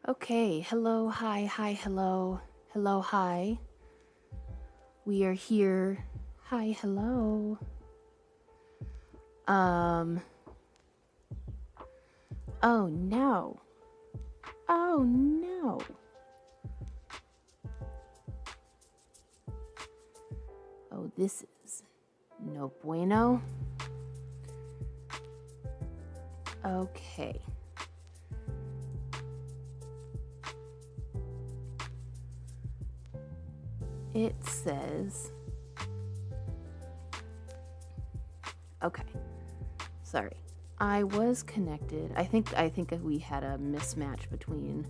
Okay, hello, hi, hello. Hello, hi. We are here. Hi, hello. Um, oh no. Oh no. Oh, this is no bueno. Okay. It says, okay. Sorry. I was connected. I think we had a mismatch between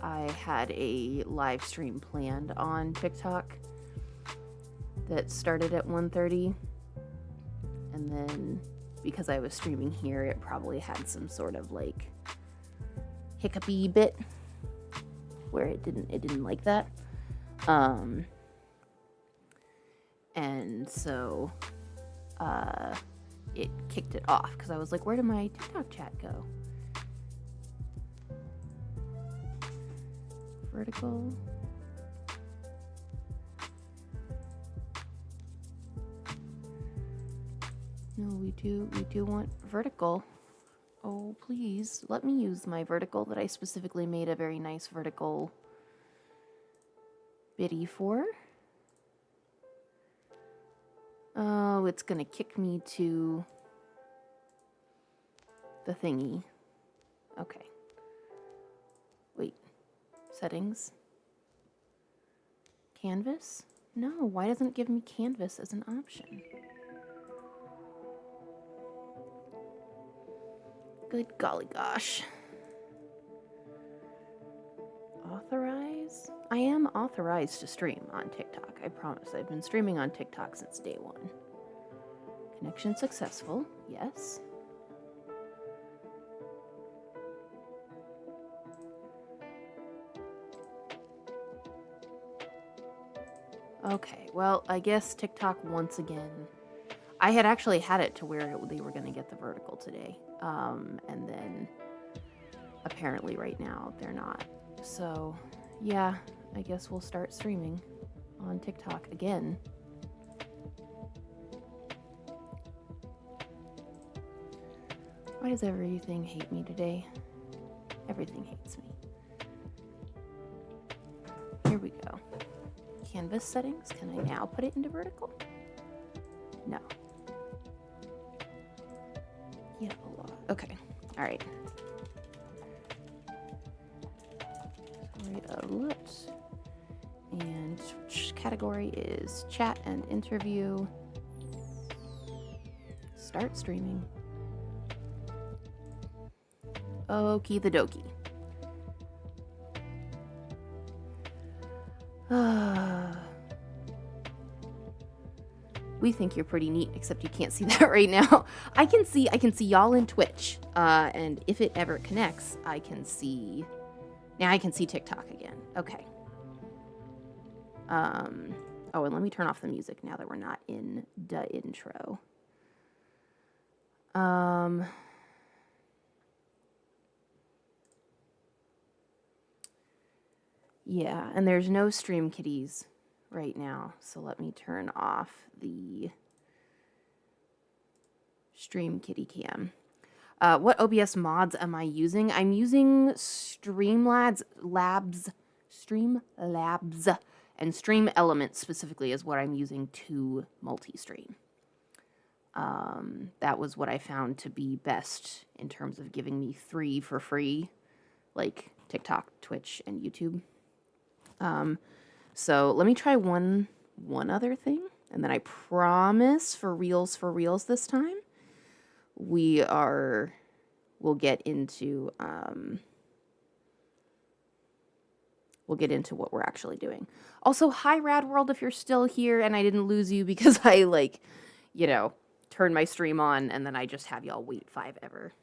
I had a live stream planned on TikTok that started at 1:30, and then because I was streaming here, it probably had some sort of like hiccupy bit where it didn't like that. And so it kicked it off because I was like, where did my TikTok chat go? Vertical. No, we do want vertical. Oh, please, let me use my vertical that I specifically made a very nice vertical biddy for. Oh, it's gonna kick me to the thingy. Okay. Wait. Settings. Canvas? No, why doesn't it give me canvas as an option? Good golly gosh. Authorize? I am authorized to stream on TikTok, I promise. I've been streaming on TikTok since day one. Connection successful, yes. Okay, well, I guess TikTok once again. I had actually had it to where they were going to get the vertical today. And then apparently right now they're not. So, yeah, I guess we'll start streaming on TikTok again. Why does everything hate me today? Everything hates me. Here we go. Canvas settings. Can I now put it into vertical? No. Yeah, a lot. Okay. All right. Sorry, alert. And category is chat and interview. Start streaming. Okie the dokie. We think you're pretty neat, except you can't see that right now. I can see y'all in Twitch. And if it ever connects, I can see. Now I can see TikTok again. Okay. Oh, and let me turn off the music now that we're not in the intro. Yeah, and there's no stream kitties right now, so let me turn off the stream kitty cam. What OBS mods am I using? I'm using Streamlabs, and Stream Elements specifically is what I'm using to multi-stream. That was what I found to be best in terms of giving me 3 for free, like TikTok, Twitch, and YouTube. So let me try one other thing, and then I promise for reals this time, we'll get into what we're actually doing. Also, hi Rad World if you're still here and I didn't lose you because I turned my stream on and then I just have y'all wait 5 ever.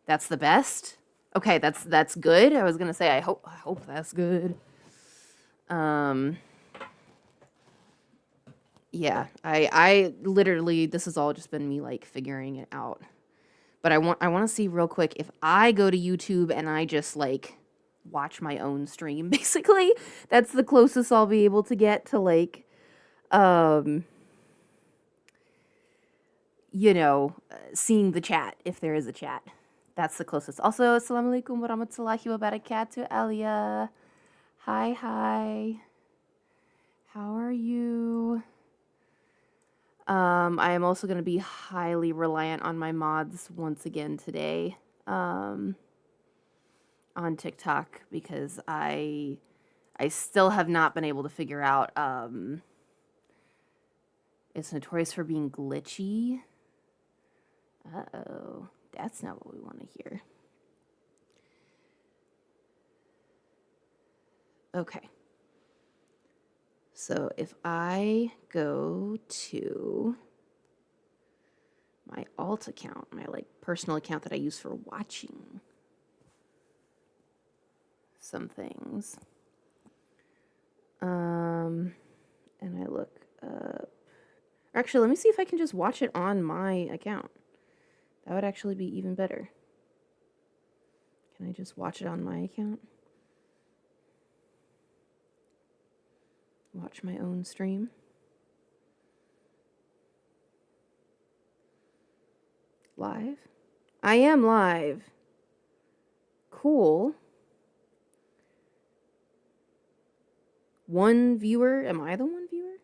That's the best. Okay, that's good. I was gonna say I hope that's good. Yeah, I literally, this has all just been me like figuring it out But I want to see real quick if I go to YouTube and I just like watch my own stream. Basically, that's the closest I'll be able to get to like, seeing the chat if there is a chat. That's the closest. Also, assalamu alaikum wa rahmatullahi wa barakatuh, Alia. Hi. How are you? I am also going to be highly reliant on my mods once again today on TikTok because I still have not been able to figure out it's notorious for being glitchy. Uh-oh, that's not what we want to hear. Okay. So if I go to my alt account, my like personal account that I use for watching some things, and I look up, actually, let me see if I can just watch it on my account. That would actually be even better. Can I just watch it on my account? Watch my own stream. Live? I am live. Cool. One viewer? Am I the one viewer?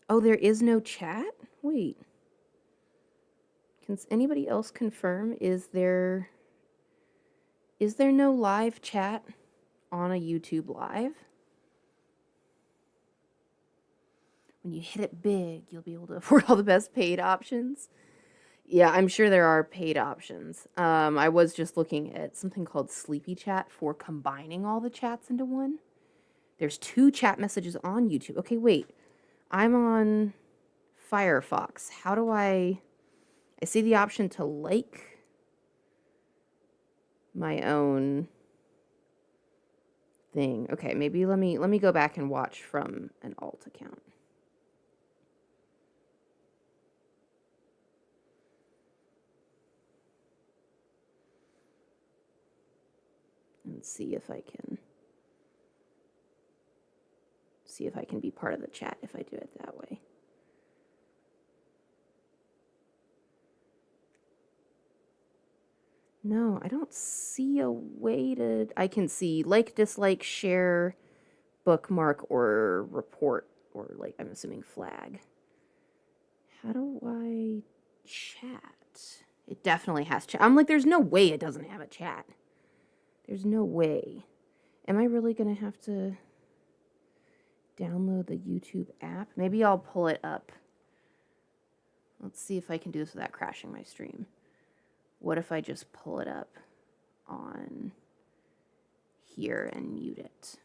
Oh, there is no chat? Wait. Can anybody else confirm? Is there no live chat on a YouTube Live? When you hit it big, you'll be able to afford all the best paid options. Yeah, I'm sure there are paid options. I was just looking at something called Sleepy Chat for combining all the chats into one. There's 2 chat messages on YouTube. Okay, wait. I'm on Firefox. How do I see the option to like my own thing. Okay, maybe let me go back and watch from an alt account. And see if I can be part of the chat if I do it that way. No, I don't see a way to... I can see like, dislike, share, bookmark, or report, or like, I'm assuming flag. How do I chat? It definitely has chat. I'm like, there's no way it doesn't have a chat. There's no way. Am I really gonna have to download the YouTube app? Maybe I'll pull it up. Let's see if I can do this without crashing my stream. What if I just pull it up on here and mute it?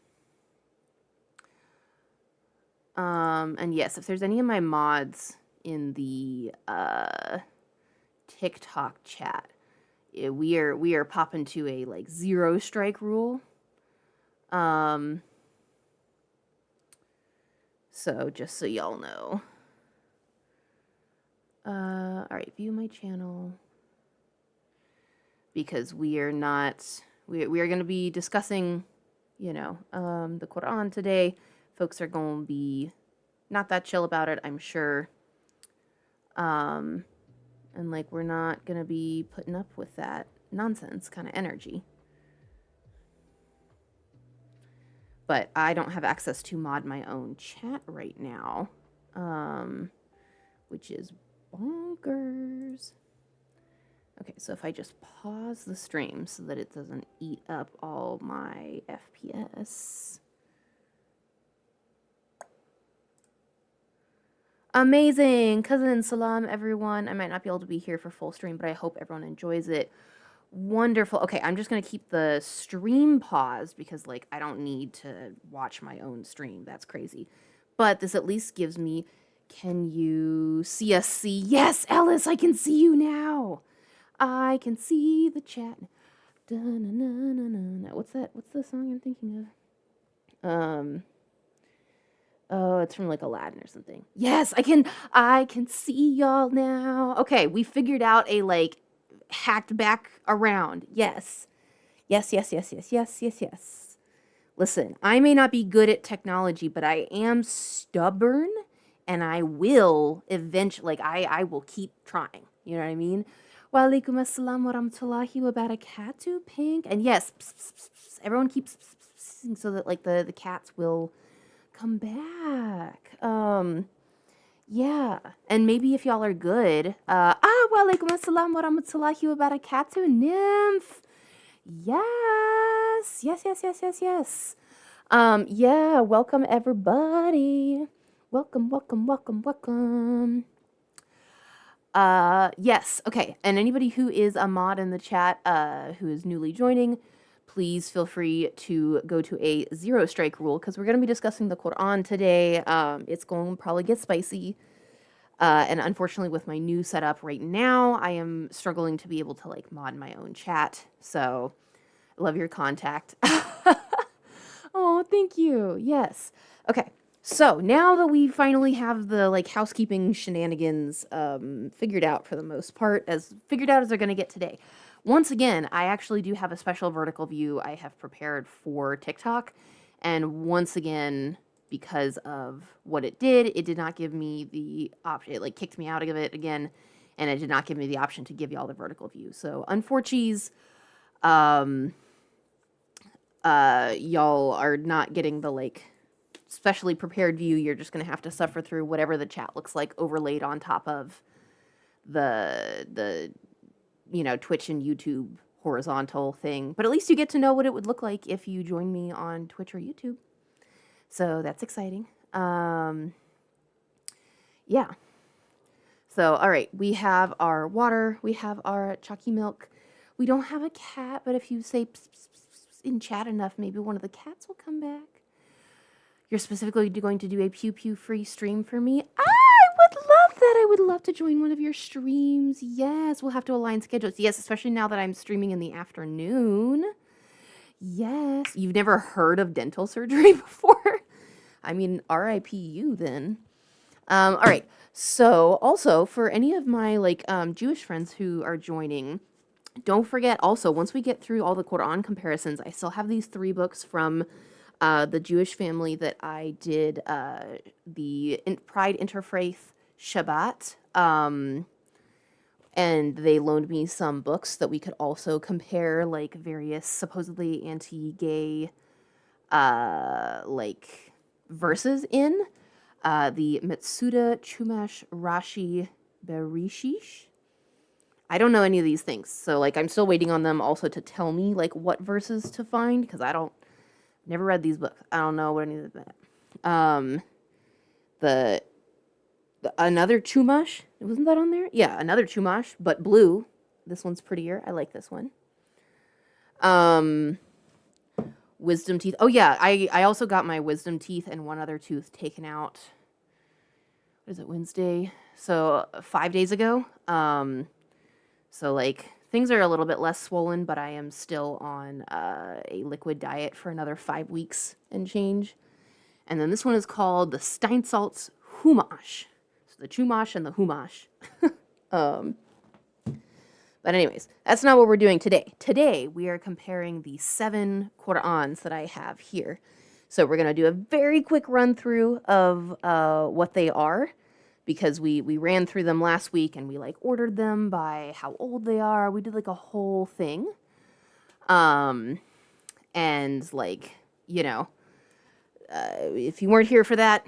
And yes, if there's any of my mods in the TikTok chat, we are popping to a like 0 strike rule. So just so y'all know. All right, view my channel. Because we are not, we are going to be discussing, the Quran today. Folks are going to be not that chill about it, I'm sure. And like, we're not going to be putting up with that nonsense kind of energy. But I don't have access to mod my own chat right now, which is bonkers. Okay, so if I just pause the stream so that it doesn't eat up all my FPS. Amazing! Cousin, salam, everyone. I might not be able to be here for full stream, but I hope everyone enjoys it. Wonderful. Okay, I'm just going to keep the stream paused because, like, I don't need to watch my own stream. That's crazy. But this at least gives me... Can you see us see? Yes, Ellis, I can see you now! I can see the chat. What's that? What's the song I'm thinking of? Oh, it's from like Aladdin or something. Yes, I can see y'all now. Okay, we figured out a like hacked back around. Yes. Yes, yes, yes, yes, yes, yes, yes. Listen, I may not be good at technology, but I am stubborn and I will eventually, like, I will keep trying. You know what I mean? Wa alaikum assalam wa rahmatullahi wa barakatuh, Pink. And yes, pss, pss, pss, pss, everyone keeps pss, pss, pss, so that, like, the cats will come back. Yeah. And maybe if y'all are good, wa alaikum assalam wa rahmatullahi wa barakatuh, Nymph. Yes. Yes, yes, yes, yes, yes. Yeah, welcome everybody. Welcome, welcome, welcome, welcome. Yes, okay. And anybody who is a mod in the chat, who is newly joining, please feel free to go to a 0 strike rule because we're going to be discussing the Quran today. It's going to probably get spicy. And unfortunately, with my new setup right now, I am struggling to be able to like mod my own chat. So, I love your contact. Oh, thank you. Yes. Okay. So now that we finally have the like housekeeping shenanigans figured out for the most part, as figured out as they're going to get today. Once again, I actually do have a special vertical view I have prepared for TikTok. And once again, because of what it did not give me the option. It like kicked me out of it again, and it did not give me the option to give y'all the vertical view. So unfortunately, y'all are not getting the like specially prepared view. You're just gonna have to suffer through whatever the chat looks like overlaid on top of the Twitch and YouTube horizontal thing. But at least you get to know what it would look like if you join me on Twitch or YouTube. So that's exciting. Yeah. So all right, we have our water, we have our chalky milk. We don't have a cat, but if you say pss, pss, pss, in chat enough, maybe one of the cats will come back. You're specifically going to do a pew pew free stream for me? I would love that. I would love to join one of your streams. Yes, we'll have to align schedules. Yes, especially now that I'm streaming in the afternoon. Yes. You've never heard of dental surgery before? I mean, RIP you then. All right. So also for any of my like Jewish friends who are joining, don't forget also, once we get through all the Quran comparisons, I still have these 3 books from the Jewish family that I did the Pride Interfaith Shabbat. And they loaned me some books that we could also compare like various supposedly anti-gay like verses in. The Metsuda Chumash Rashi Berishish. I don't know any of these things. So like I'm still waiting on them also to tell me like what verses to find because never read these books. I don't know what any of them. The another Chumash. Wasn't that on there? Yeah, another Chumash, but blue. This one's prettier. I like this one. Wisdom teeth. Oh yeah, I also got my wisdom teeth and one other tooth taken out. What is it, Wednesday? So 5 days ago. So like things are a little bit less swollen, but I am still on a liquid diet for another 5 weeks and change. And then this one is called the Steinsaltz Humash. So the Chumash and the Humash. But anyways, that's not what we're doing today. Today, we are comparing the 7 Qur'ans that I have here. So we're going to do a very quick run through of what they are, because we ran through them last week and we like ordered them by how old they are. We did like a whole thing. And like, if you weren't here for that,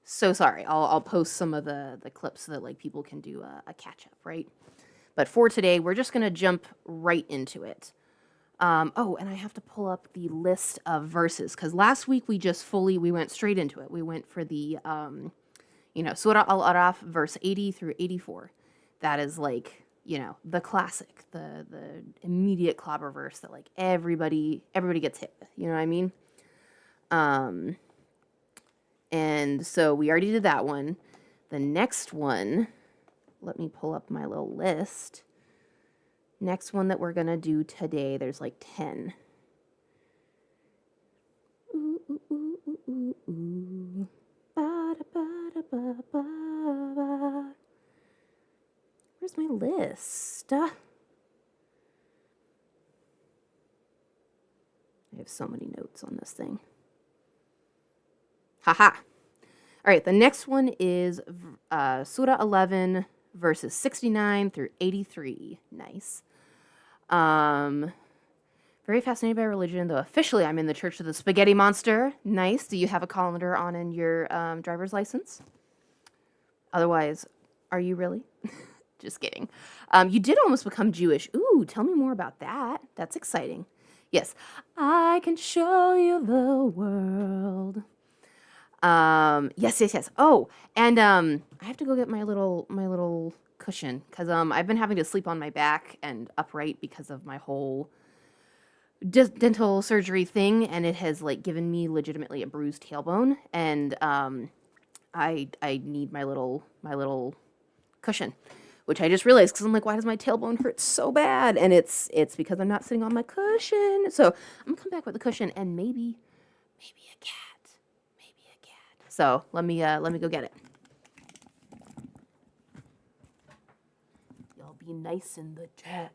so sorry. I'll post some of the clips so that like people can do a catch up, right? But for today, we're just going to jump right into it. Oh, and I have to pull up the list of verses because last week we went straight into it. We went for the, Surah Al-Araf, verse 80 through 84. That is like, the classic, the immediate clobber verse that like everybody gets hit with. You know what I mean? And so we already did that one. The next one, let me pull up my little list. Next one that we're going to do today, there's like 10. Ooh, ooh, ooh, ooh, ooh, ooh. Where's my list? I have so many notes on this thing. Haha. All right, the next one is Surah 11, verses 69 through 83. Nice. Very fascinated by religion, though officially I'm in the Church of the Spaghetti Monster. Nice. Do you have a colander on in your driver's license? Otherwise, are you really? Just kidding. You did almost become Jewish. Ooh, tell me more about that. That's exciting. Yes. I can show you the world. Yes. Oh, and I have to go get my little cushion because I've been having to sleep on my back and upright because of my whole dental surgery thing, and it has like given me legitimately a bruised tailbone, and I need my little cushion, which I just realized because I'm like, why does my tailbone hurt so bad? And it's because I'm not sitting on my cushion. So I'm gonna come back with a cushion and maybe a cat. So let me go get it. Y'all be nice in the chat.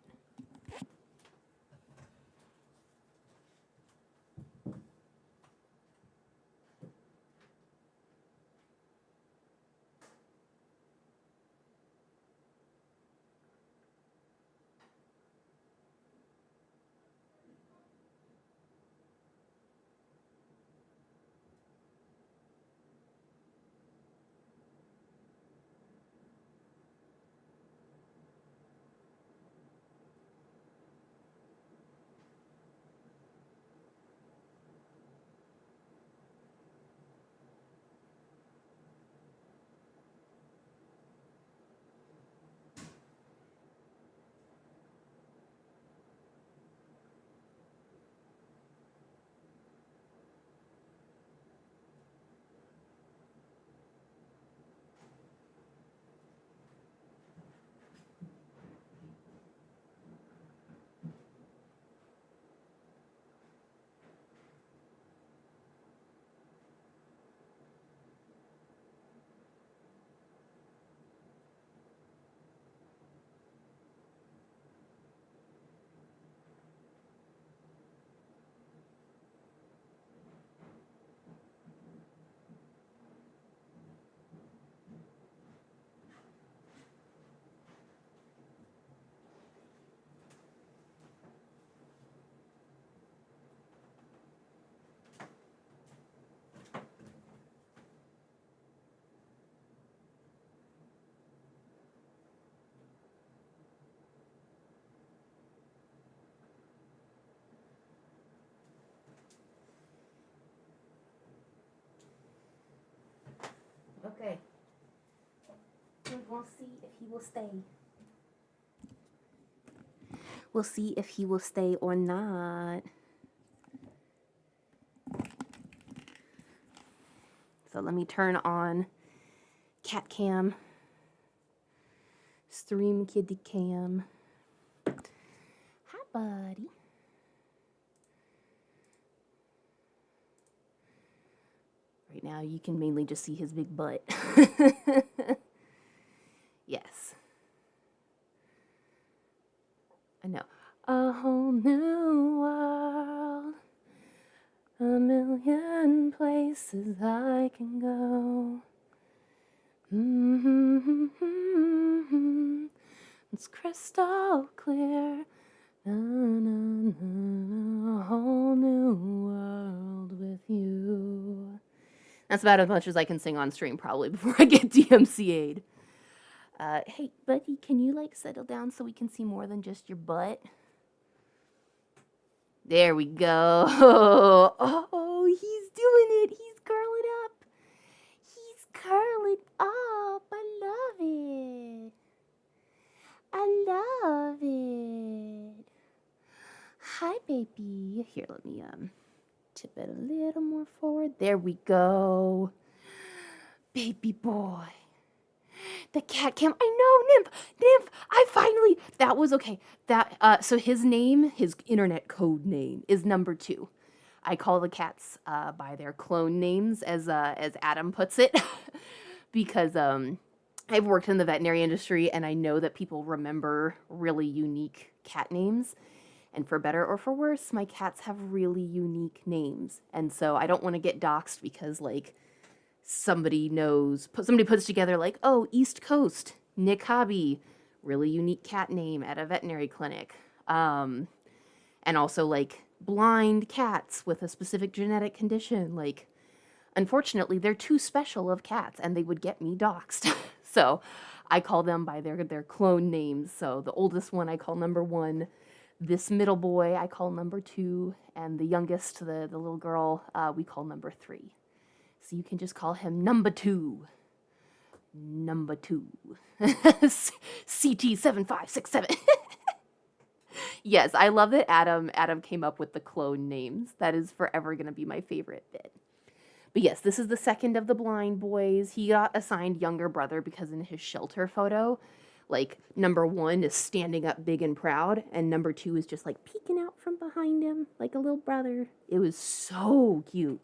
Okay. We're gonna see if he will stay. We'll see if he will stay or not. So let me turn on cat cam, stream kitty cam. Hi, buddy. Right now, you can mainly just see his big butt. Yes. I know. A whole new world. A million places I can go. It's crystal clear. A whole new world with you. That's about as much as I can sing on stream probably before I get DMCA'd. Hey, buddy, can you like settle down so we can see more than just your butt? There we go. Oh, he's doing it. He's curling up. He's curling up. I love it. I love it. Hi, baby. Here, let me tip it a little more forward. There we go. Baby boy. The cat cam. I know, Nymph. I finally. That was okay. So his name, his internet code name, is number 2. I call the cats by their clone names, as Adam puts it, because I've worked in the veterinary industry and I know that people remember really unique cat names. And for better or for worse, my cats have really unique names. And so I don't want to get doxxed because, like, somebody puts together, like, oh, East Coast, Nick Hobby, really unique cat name at a veterinary clinic. And also, like, blind cats with a specific genetic condition. Like, unfortunately, they're too special of cats and they would get me doxxed. So I call them by their clone names. So the oldest one I call number 1. This middle boy I call number 2. And the youngest, the little girl, we call number 3. So you can just call him number 2. Number 2. CT7567. Yes, I love that Adam came up with the clone names. That is forever going to be my favorite bit. But yes, this is the second of the blind boys. He got assigned younger brother because in his shelter photo, like, number 1 is standing up big and proud, and number 2 is just, like, peeking out from behind him like a little brother. It was so cute.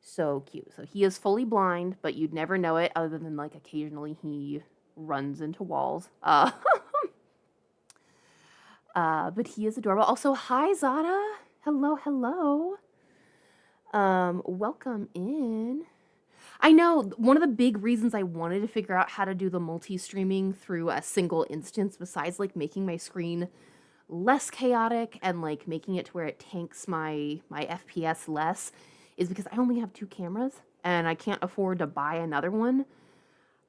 So cute. So he is fully blind, but you'd never know it other than, like, occasionally he runs into walls. But he is adorable. Also, hi, Zada. Hello, hello. Welcome in. I know one of the big reasons I wanted to figure out how to do the multi-streaming through a single instance, besides, like, making my screen less chaotic and, like, making it to where it tanks my FPS less, is because I only have 2 cameras and I can't afford to buy another one.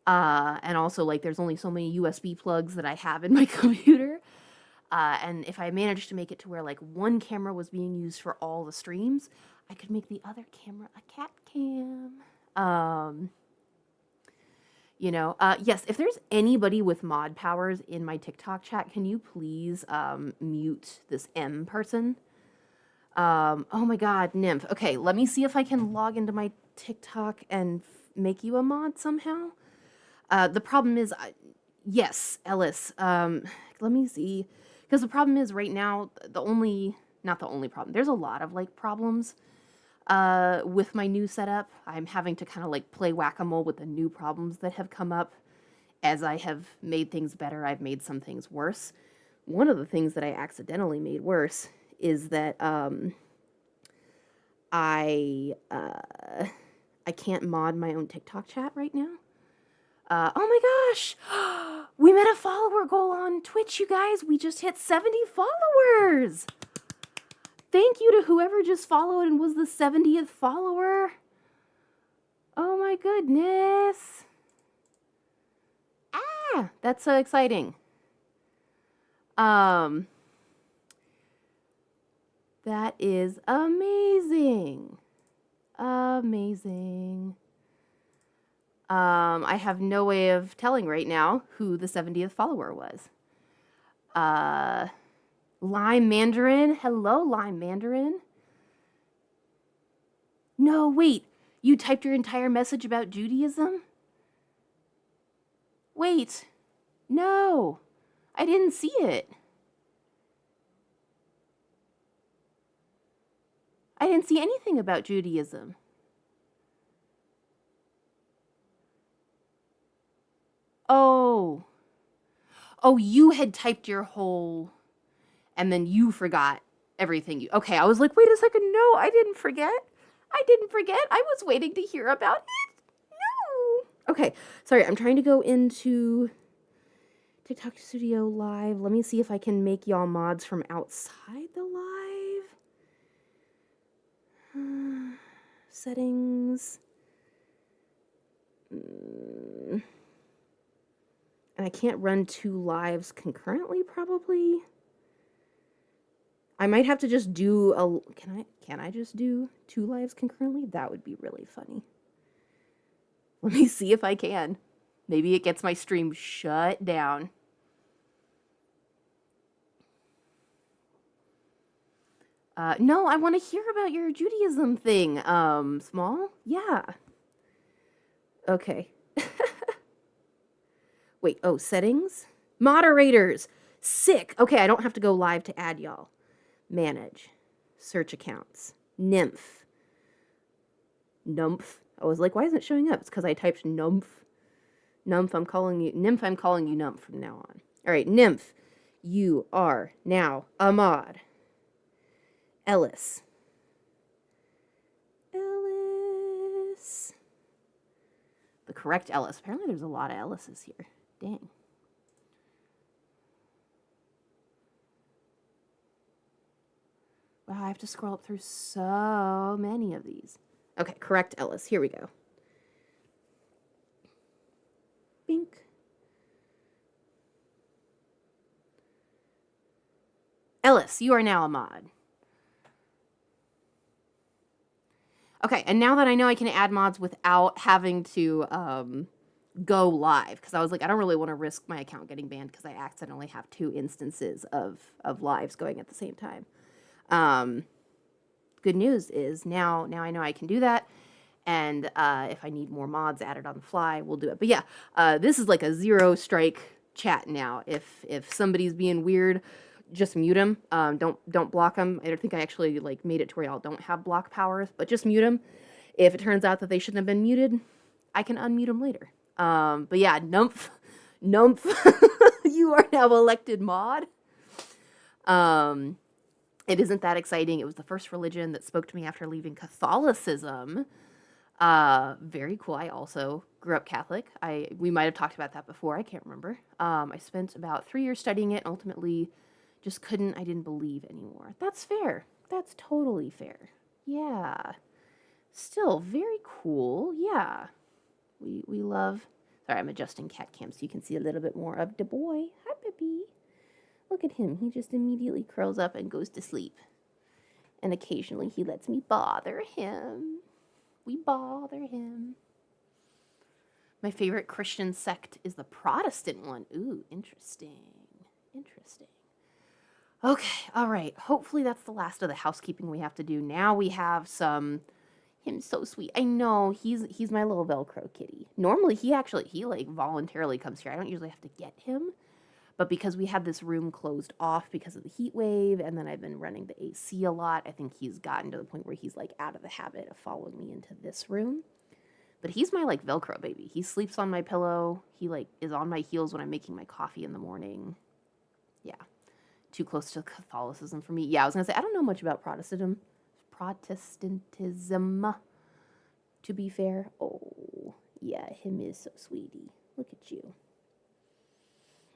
And also, like, there's only so many USB plugs that I have in my computer. And if I managed to make it to where, like, one camera was being used for all the streams, I could make the other camera a cat cam. Yes, if there's anybody with mod powers in my TikTok chat, can you please mute this M person? Oh my god, Nymph. Okay, let me see if I can log into my TikTok and make you a mod somehow. The problem is, yes, Ellis. Let me see. Because the problem is right now, not the only problem, there's a lot of, like, problems with my new setup. I'm having to kind of, like, play whack-a-mole with the new problems that have come up. As I have made things better, I've made some things worse. One of the things that I accidentally made worse is that I can't mod my own TikTok chat right now. Oh my gosh! We met a follower goal on Twitch, you guys! We just hit 70 followers! Thank you to whoever just followed and was the 70th follower. Oh my goodness. Ah, that's so exciting. That is amazing. Amazing. I have no way of telling right now who the 70th follower was. Lime Mandarin. Hello, Lime Mandarin. No, wait. You typed your entire message about Judaism? Wait. No. I didn't see it. I didn't see anything about Judaism. Oh. Oh, you had typed your whole... and then you forgot everything. Okay, I was like, wait a second. No, I didn't forget. I was waiting to hear about it. No. Okay, sorry. I'm trying to go into TikTok Studio Live. Let me see if I can make y'all mods from outside the live. Settings. And I can't run 2 lives concurrently, probably. I might have to just do can I just do 2 lives concurrently? That would be really funny. Let me see if I can. Maybe it gets my stream shut down. No, I want to hear about your Judaism thing. Small? Yeah. Okay. Wait, oh, settings? Moderators! Sick! Okay, I don't have to go live to add y'all. Manage. Search accounts. Nymph. Numph. I was like, why isn't it showing up? It's because I typed Numph. Nymph, I'm calling you Nymph from now on. All right, Nymph, you are now a mod. Ellis. The correct Ellis. Apparently there's a lot of Ellises here. Dang. Wow, I have to scroll up through so many of these. Okay, correct Ellis. Here we go. Bink. Ellis, you are now a mod. Okay, and now that I know I can add mods without having to go live, because I was like, I don't really want to risk my account getting banned because I accidentally have 2 instances of lives going at the same time. Good news is now I know I can do that, and if I need more mods added on the fly, we'll do it. But yeah, this is like a 0 strike chat now. If somebody's being weird, just mute them. Don't block them. I don't think I actually like made it to where y'all don't have block powers, but just mute them. If it turns out that they shouldn't have been muted, I can unmute them later. But yeah, Numph, you are now elected mod. It isn't that exciting. It was the first religion that spoke to me after leaving Catholicism. Very cool. I also grew up Catholic. We might have talked about that before. I can't remember. I spent about 3 years studying it. Ultimately, just I didn't believe anymore. That's fair. That's totally fair. Yeah. Still very cool. Yeah. We love. Sorry, I'm adjusting cat cam so you can see a little bit more of the boy. Hi, baby. Look at him. He just immediately curls up and goes to sleep. And occasionally he lets me bother him. We bother him. My favorite Christian sect is the Protestant one. Ooh, interesting. Interesting. Okay, all right. Hopefully that's the last of the housekeeping we have to do. Now we have some... Him's so sweet. I know, he's my little Velcro kitty. Normally he like voluntarily comes here. I don't usually have to get him. But because we had this room closed off because of the heat wave, and then I've been running the AC a lot, I think he's gotten to the point where he's like out of the habit of following me into this room. But he's my like Velcro baby. He sleeps on my pillow. He like is on my heels when I'm making my coffee in the morning. Yeah. Too close to Catholicism for me. Yeah, I was gonna say I don't know much about Protestantism, to be fair. Oh, yeah, him is so sweetie. Look at you.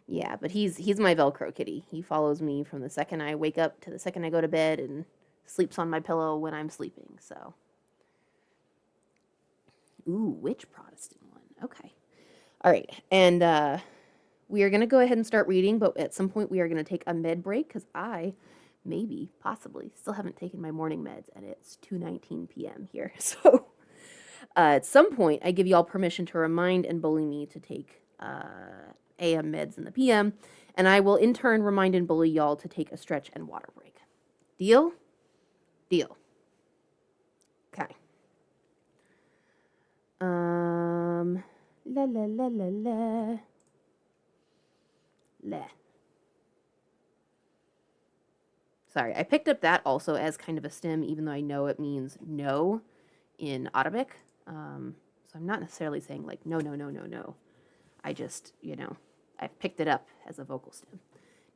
Yeah, but he's my Velcro kitty. He follows me from the second I wake up to the second I go to bed and sleeps on my pillow when I'm sleeping, so. Ooh, which Protestant one? Okay. All right, and we are going to go ahead and start reading, but at some point we are going to take a med break because I possibly, still haven't taken my morning meds, and it's 2:19 p.m. here. So at some point, I give you all permission to remind and bully me to take AM meds in the PM, and I will in turn remind and bully y'all to take a stretch and water break. Deal? Deal. Okay. La la la la la. La. Sorry, I picked up that also as kind of a stem, even though I know it means no in Arabic. So I'm not necessarily saying like no, no, no, no, no. I just, I've picked it up as a vocal stem.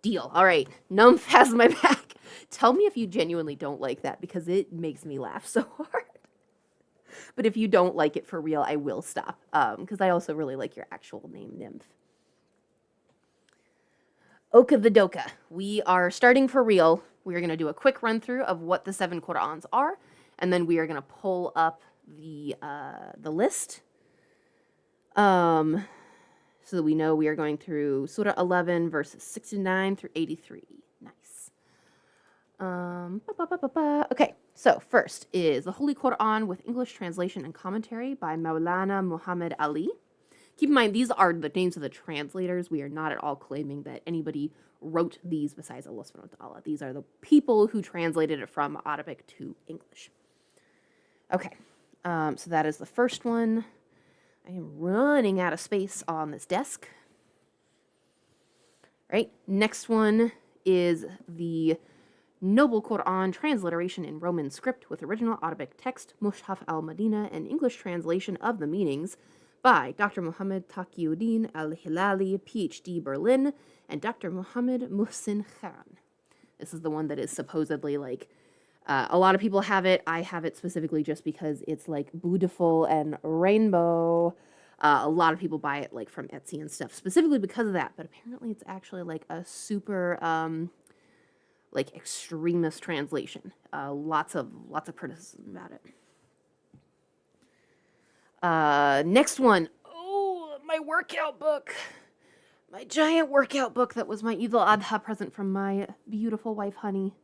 Deal. All right. Numph has my back. Tell me if you genuinely don't like that because it makes me laugh so hard. But if you don't like it for real, I will stop. Because I also really like your actual name, Nymph. Oka the Doka. We are starting for real. We are going to do a quick run through of what the 7 Qur'ans are, and then we are going to pull up the list. So that we know we are going through Surah 11, verses 69 through 83. Nice. Okay, so first is the Holy Quran with English translation and commentary by Maulana Muhammad Ali. Keep in mind, these are the names of the translators. We are not at all claiming that anybody wrote these besides Allah subhanahu wa ta'ala. These are the people who translated it from Arabic to English. Okay, so that is the first one. I am running out of space on this desk. All right, next one is the Noble Quran transliteration in Roman script with original Arabic text, Mushaf al-Madina, and English translation of the meanings by Dr. Muhammad Taqiyuddin al-Hilali, PhD, Berlin, and Dr. Muhammad Muhsin Khan. This is the one that is supposedly like, a lot of people have it. I have it specifically just because it's like beautiful and rainbow. A lot of people buy it like from Etsy and stuff specifically because of that. But apparently it's actually like a super like extremist translation. Lots of criticism about it. Next one. Oh, my workout book. My giant workout book that was my Eid al-Adha present from my beautiful wife, Honey.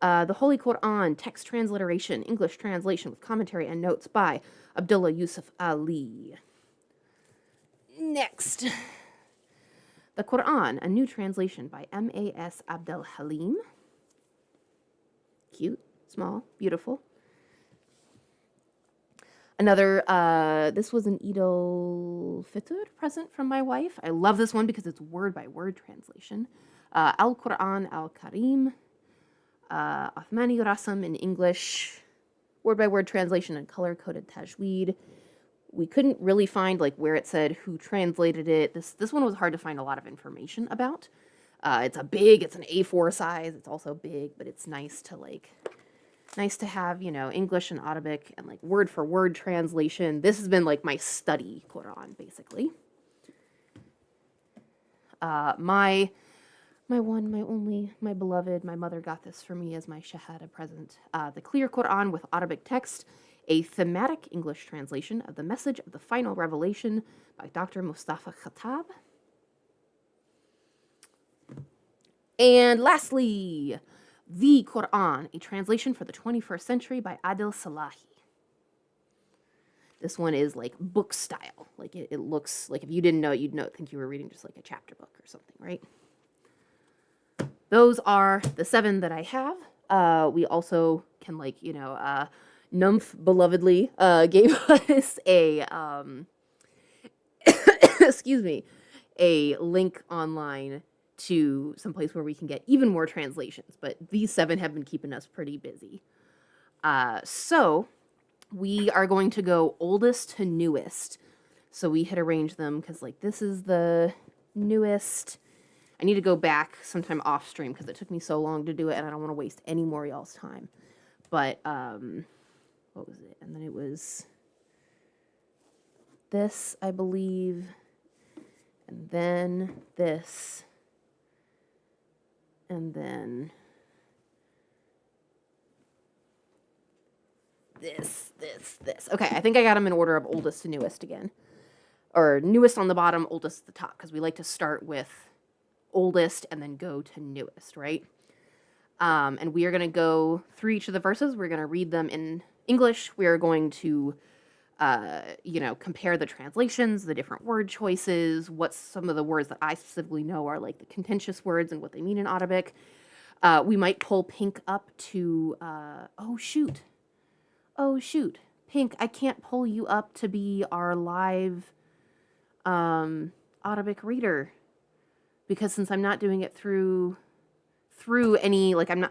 The Holy Quran, text transliteration, English translation with commentary and notes by Abdullah Yusuf Ali. Next. The Quran, a new translation by M.A.S. Abdel Halim. Cute, small, beautiful. Another, this was an Eid al-Fitr present from my wife. I love this one because it's word-by-word translation. Al-Quran al-Karim, Uthmani Rasam in English, word-by-word translation and color-coded tajweed. We couldn't really find like where it said who translated it. This one was hard to find a lot of information about. It's an A4 size. It's also big, but it's nice to have, you know, English and Arabic and like word for word translation. This has been like my study Quran, basically. My one, my only, my beloved, my mother got this for me as my Shahada present. The Clear Quran with Arabic text, a thematic English translation of the message of the final revelation by Dr. Mustafa Khattab. And lastly, The Quran, a translation for the 21st century by Adil Salahi. This one is like book style. Like it looks like if you didn't know it, you'd think you were reading just like a chapter book or something, right? Those are the 7 that I have. We also can like, you know, Numph belovedly gave us a, excuse me, a link online to some place where we can get even more translations, but these 7 have been keeping us pretty busy. So we are going to go oldest to newest. So we had arranged them because like this is the newest. I need to go back sometime off stream because it took me so long to do it and I don't want to waste any more of y'all's time. But what was it? And then it was this, I believe, and then this. And then this. Okay, I think I got them in order of oldest to newest again. Or newest on the bottom, oldest at the top, because we like to start with oldest and then go to newest, right? And we are going to go through each of the verses. We're going to read them in English. We are going to, you know, compare the translations, the different word choices, what some of the words that I specifically know are like the contentious words and what they mean in Arabic. We might pull Pink up to, oh shoot, Pink, I can't pull you up to be our live Arabic reader because since I'm not doing it through any, like I'm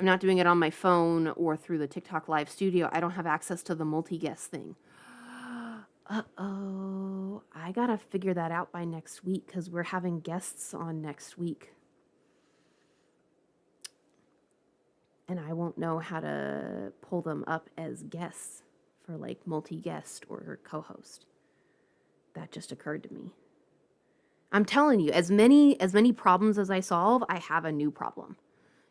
not doing it on my phone or through the TikTok live studio. I don't have access to the multi-guest thing. Uh-oh. I gotta figure that out by next week because we're having guests on next week. And I won't know how to pull them up as guests for like multi-guest or co-host. That just occurred to me. I'm telling you, as many problems as I solve, I have a new problem.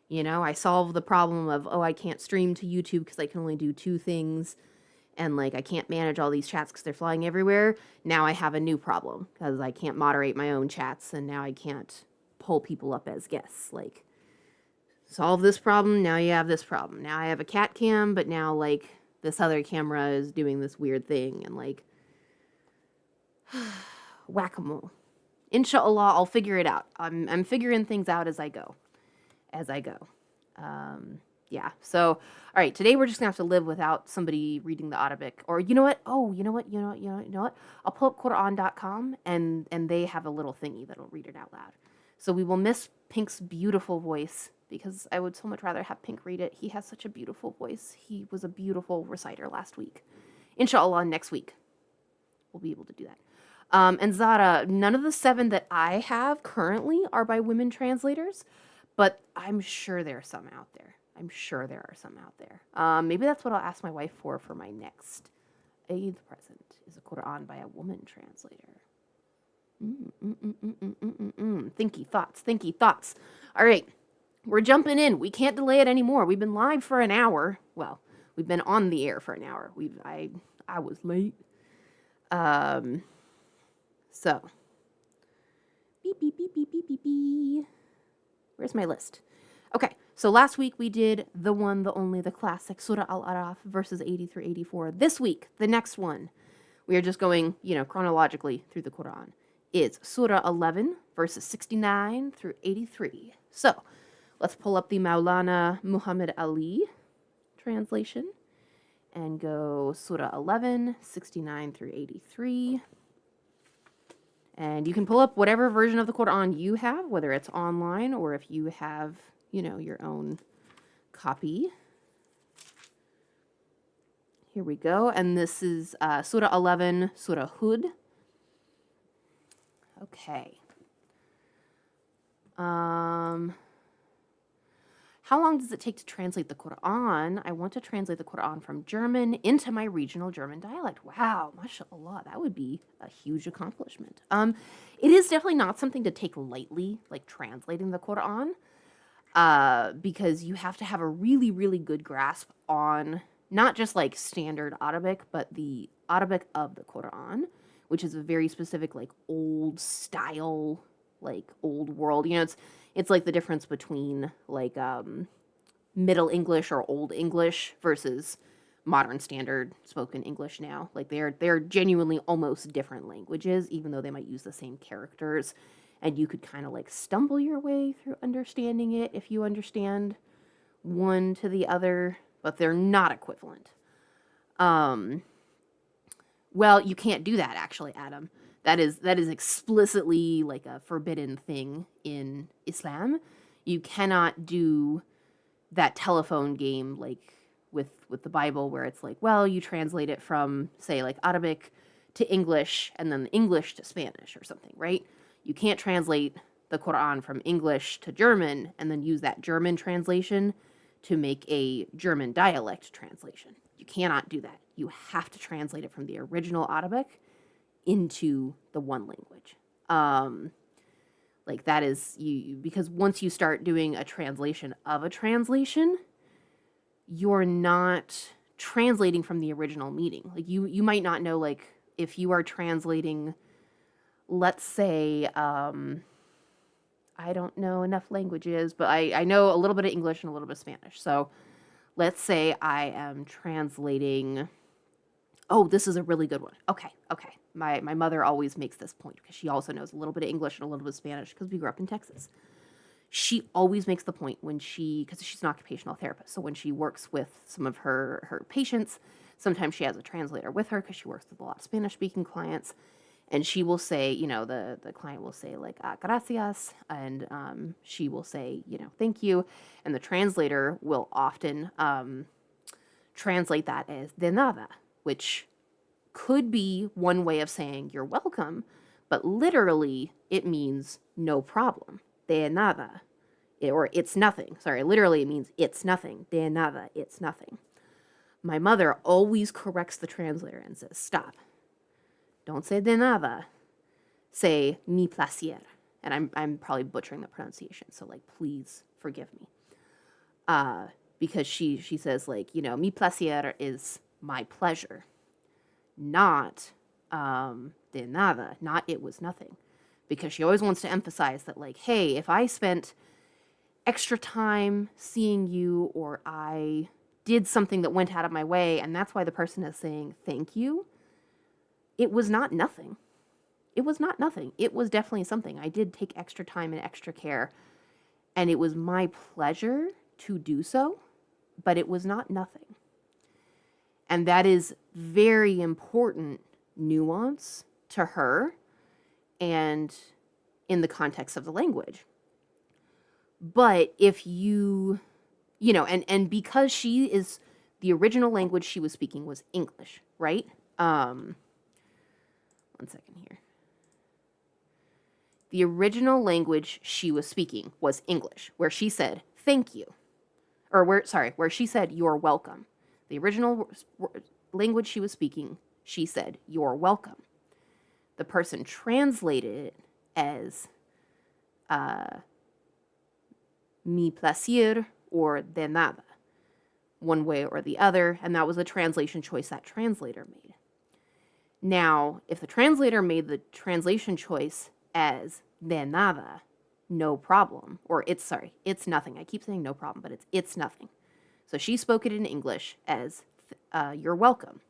You know, I solve the problem of, oh, I can't stream to YouTube because I can only do 2 things. And, like, I can't manage all these chats because they're flying everywhere. Now I have a new problem because I can't moderate my own chats. And now I can't pull people up as guests. Like, solve this problem. Now you have this problem. Now I have a cat cam, but now, like, this other camera is doing this weird thing. And, like, whack-a-mole. Inshallah, I'll figure it out. I'm figuring things out as I go. Yeah, so, all right, today we're just gonna have to live without somebody reading the Arabic. Or you know what? Oh, you know what? I'll pull up Quran.com and they have a little thingy that'll read it out loud. So we will miss Pink's beautiful voice because I would so much rather have Pink read it. He has such a beautiful voice. He was a beautiful reciter last week. Inshallah, next week we'll be able to do that. And Zara, none of the 7 that I have currently are by women translators, but I'm sure there are some out there. Maybe that's what I'll ask my wife for my next Eid present, is a Quran by a woman translator. Thinky thoughts. All right, we're jumping in. We can't delay it anymore. We've been live for an hour. Well, we've been on the air for an hour. I was late. So, beep, beep, beep, beep, beep, beep, beep. Where's my list? Okay, so last week we did the one, the only, the classic, Surah Al-Araf, verses 80 through 84. This week, the next one, we are just going, chronologically through the Quran, is Surah 11, verses 69 through 83. So, let's pull up the Maulana Muhammad Ali translation and go Surah 11, 69 through 83. And you can pull up whatever version of the Quran you have, whether it's online or if you have, your own copy. Here we go. And this is Surah 11, Surah Hud. Okay. How long does it take to translate the Quran? I want to translate the Quran from German into my regional German dialect. Wow, mashallah, that would be a huge accomplishment. It is definitely not something to take lightly, like translating the Quran, because you have to have a really, really good grasp on not just like standard Arabic, but the Arabic of the Quran, which is a very specific, like old style, like old world. It's like the difference between like Middle English or Old English versus modern standard spoken English now. Like they're genuinely almost different languages, even though they might use the same characters. And you could kind of like stumble your way through understanding it if you understand one to the other, but they're not equivalent. Well, you can't do that actually, Adam. That is explicitly like a forbidden thing in Islam. You cannot do that telephone game like with the Bible where it's like, well, you translate it from, say, like Arabic to English and then English to Spanish or something, right? You can't translate the Quran from English to German and then use that German translation to make a German dialect translation. You cannot do that. You have to translate it from the original Arabic into the one language. Like that is because once you start doing a translation of a translation, you're not translating from the original meaning. Like you might not know, like if you are translating, let's say, I don't know enough languages, but I know a little bit of English and a little bit of Spanish. So let's say I am translating, oh, this is a really good one. Okay. My mother always makes this point because she also knows a little bit of English and a little bit of Spanish because we grew up in Texas. She always makes the point because she's an occupational therapist. So when she works with some of her patients, sometimes she has a translator with her because she works with a lot of Spanish-speaking clients. And she will say, the client will say like, gracias. And she will say, thank you. And the translator will often translate that as de nada, which could be one way of saying you're welcome, but literally it means no problem. De nada. Or it's nothing. Sorry, literally it means it's nothing. De nada, it's nothing. My mother always corrects the translator and says, stop. Don't say de nada. Say mi placer. And I'm probably butchering the pronunciation, so like please forgive me. Because she says like, mi placer is my pleasure. Not de nada, not it was nothing. Because she always wants to emphasize that like, hey, if I spent extra time seeing you or I did something that went out of my way and that's why the person is saying thank you, it was not nothing. It was not nothing. It was definitely something. I did take extra time and extra care and it was my pleasure to do so, but it was not nothing. And that is very important nuance to her and in the context of the language. But if you, and because the original language she was speaking was English, right? 1 second here. The original language she was speaking was English, where she said, thank you. Where she said, you're welcome. The original language she was speaking, she said, you're welcome. The person translated it as mi placer or de nada, one way or the other, and that was a translation choice that translator made. Now, if the translator made the translation choice as de nada, no problem, or it's nothing. I keep saying no problem, but it's nothing. So she spoke it in English as you're welcome.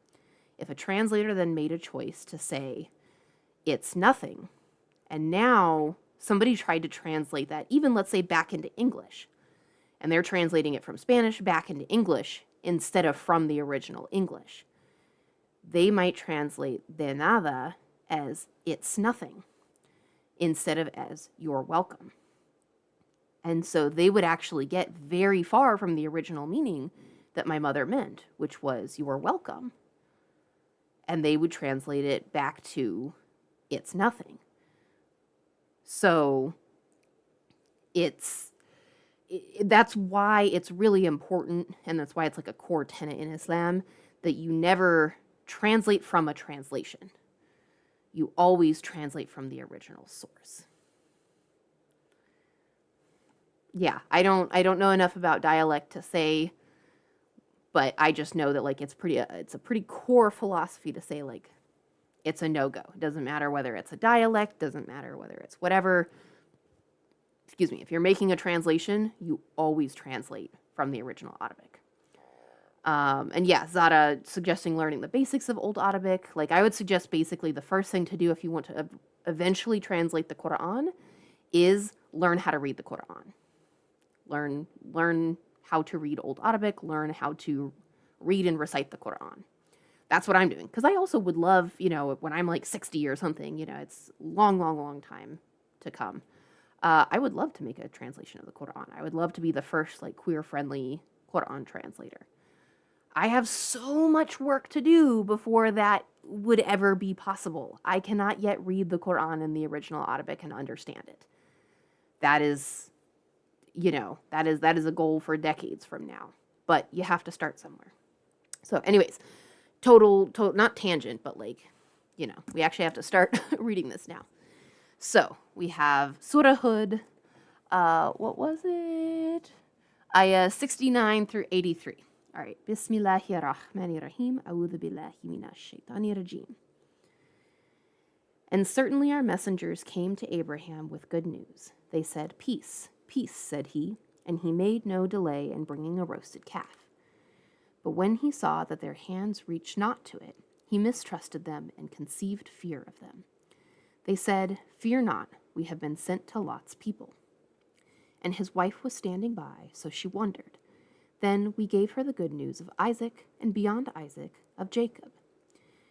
If a translator then made a choice to say it's nothing, and now somebody tried to translate that, even let's say back into English, and they're translating it from Spanish back into English instead of from the original English, they might translate de nada as it's nothing instead of as you're welcome. And so they would actually get very far from the original meaning that my mother meant, which was you're welcome. And they would translate it back to it's nothing. So that's why it's really important, and that's why it's like a core tenet in Islam, that you never translate from a translation. You always translate from the original source. Yeah, I don't know enough about dialect to say, but I just know that like it's a pretty core philosophy to say like it's a no-go. It doesn't matter whether it's a dialect, doesn't matter whether it's whatever. Excuse me, if you're making a translation, you always translate from the original Arabic. And yeah, Zara suggesting learning the basics of Old Arabic. Like I would suggest basically the first thing to do if you want to eventually translate the Quran is learn how to read the Quran. Learn how to read Old Arabic, learn how to read and recite the Quran. That's what I'm doing. Because I also would love, when I'm like 60 or something, it's long time to come. I would love to make a translation of the Quran. I would love to be the first like queer-friendly Quran translator. I have so much work to do before that would ever be possible. I cannot yet read the Quran in the original Arabic and understand it. That is a goal for decades from now. But you have to start somewhere. So anyways, total not tangent, but like, we actually have to start reading this now. So we have Surah Hud. What was it? Ayah 69 through 83. All right. Bismillahirrahmanirrahim. A'udhu billahi minash shaitanir rajim. And certainly our messengers came to Abraham with good news. They said, peace, peace, said he, and he made no delay in bringing a roasted calf. But when he saw that their hands reached not to it, he mistrusted them and conceived fear of them. They said, fear not, we have been sent to Lot's people. And his wife was standing by, so she wondered. Then we gave her the good news of Isaac, and beyond Isaac, of Jacob.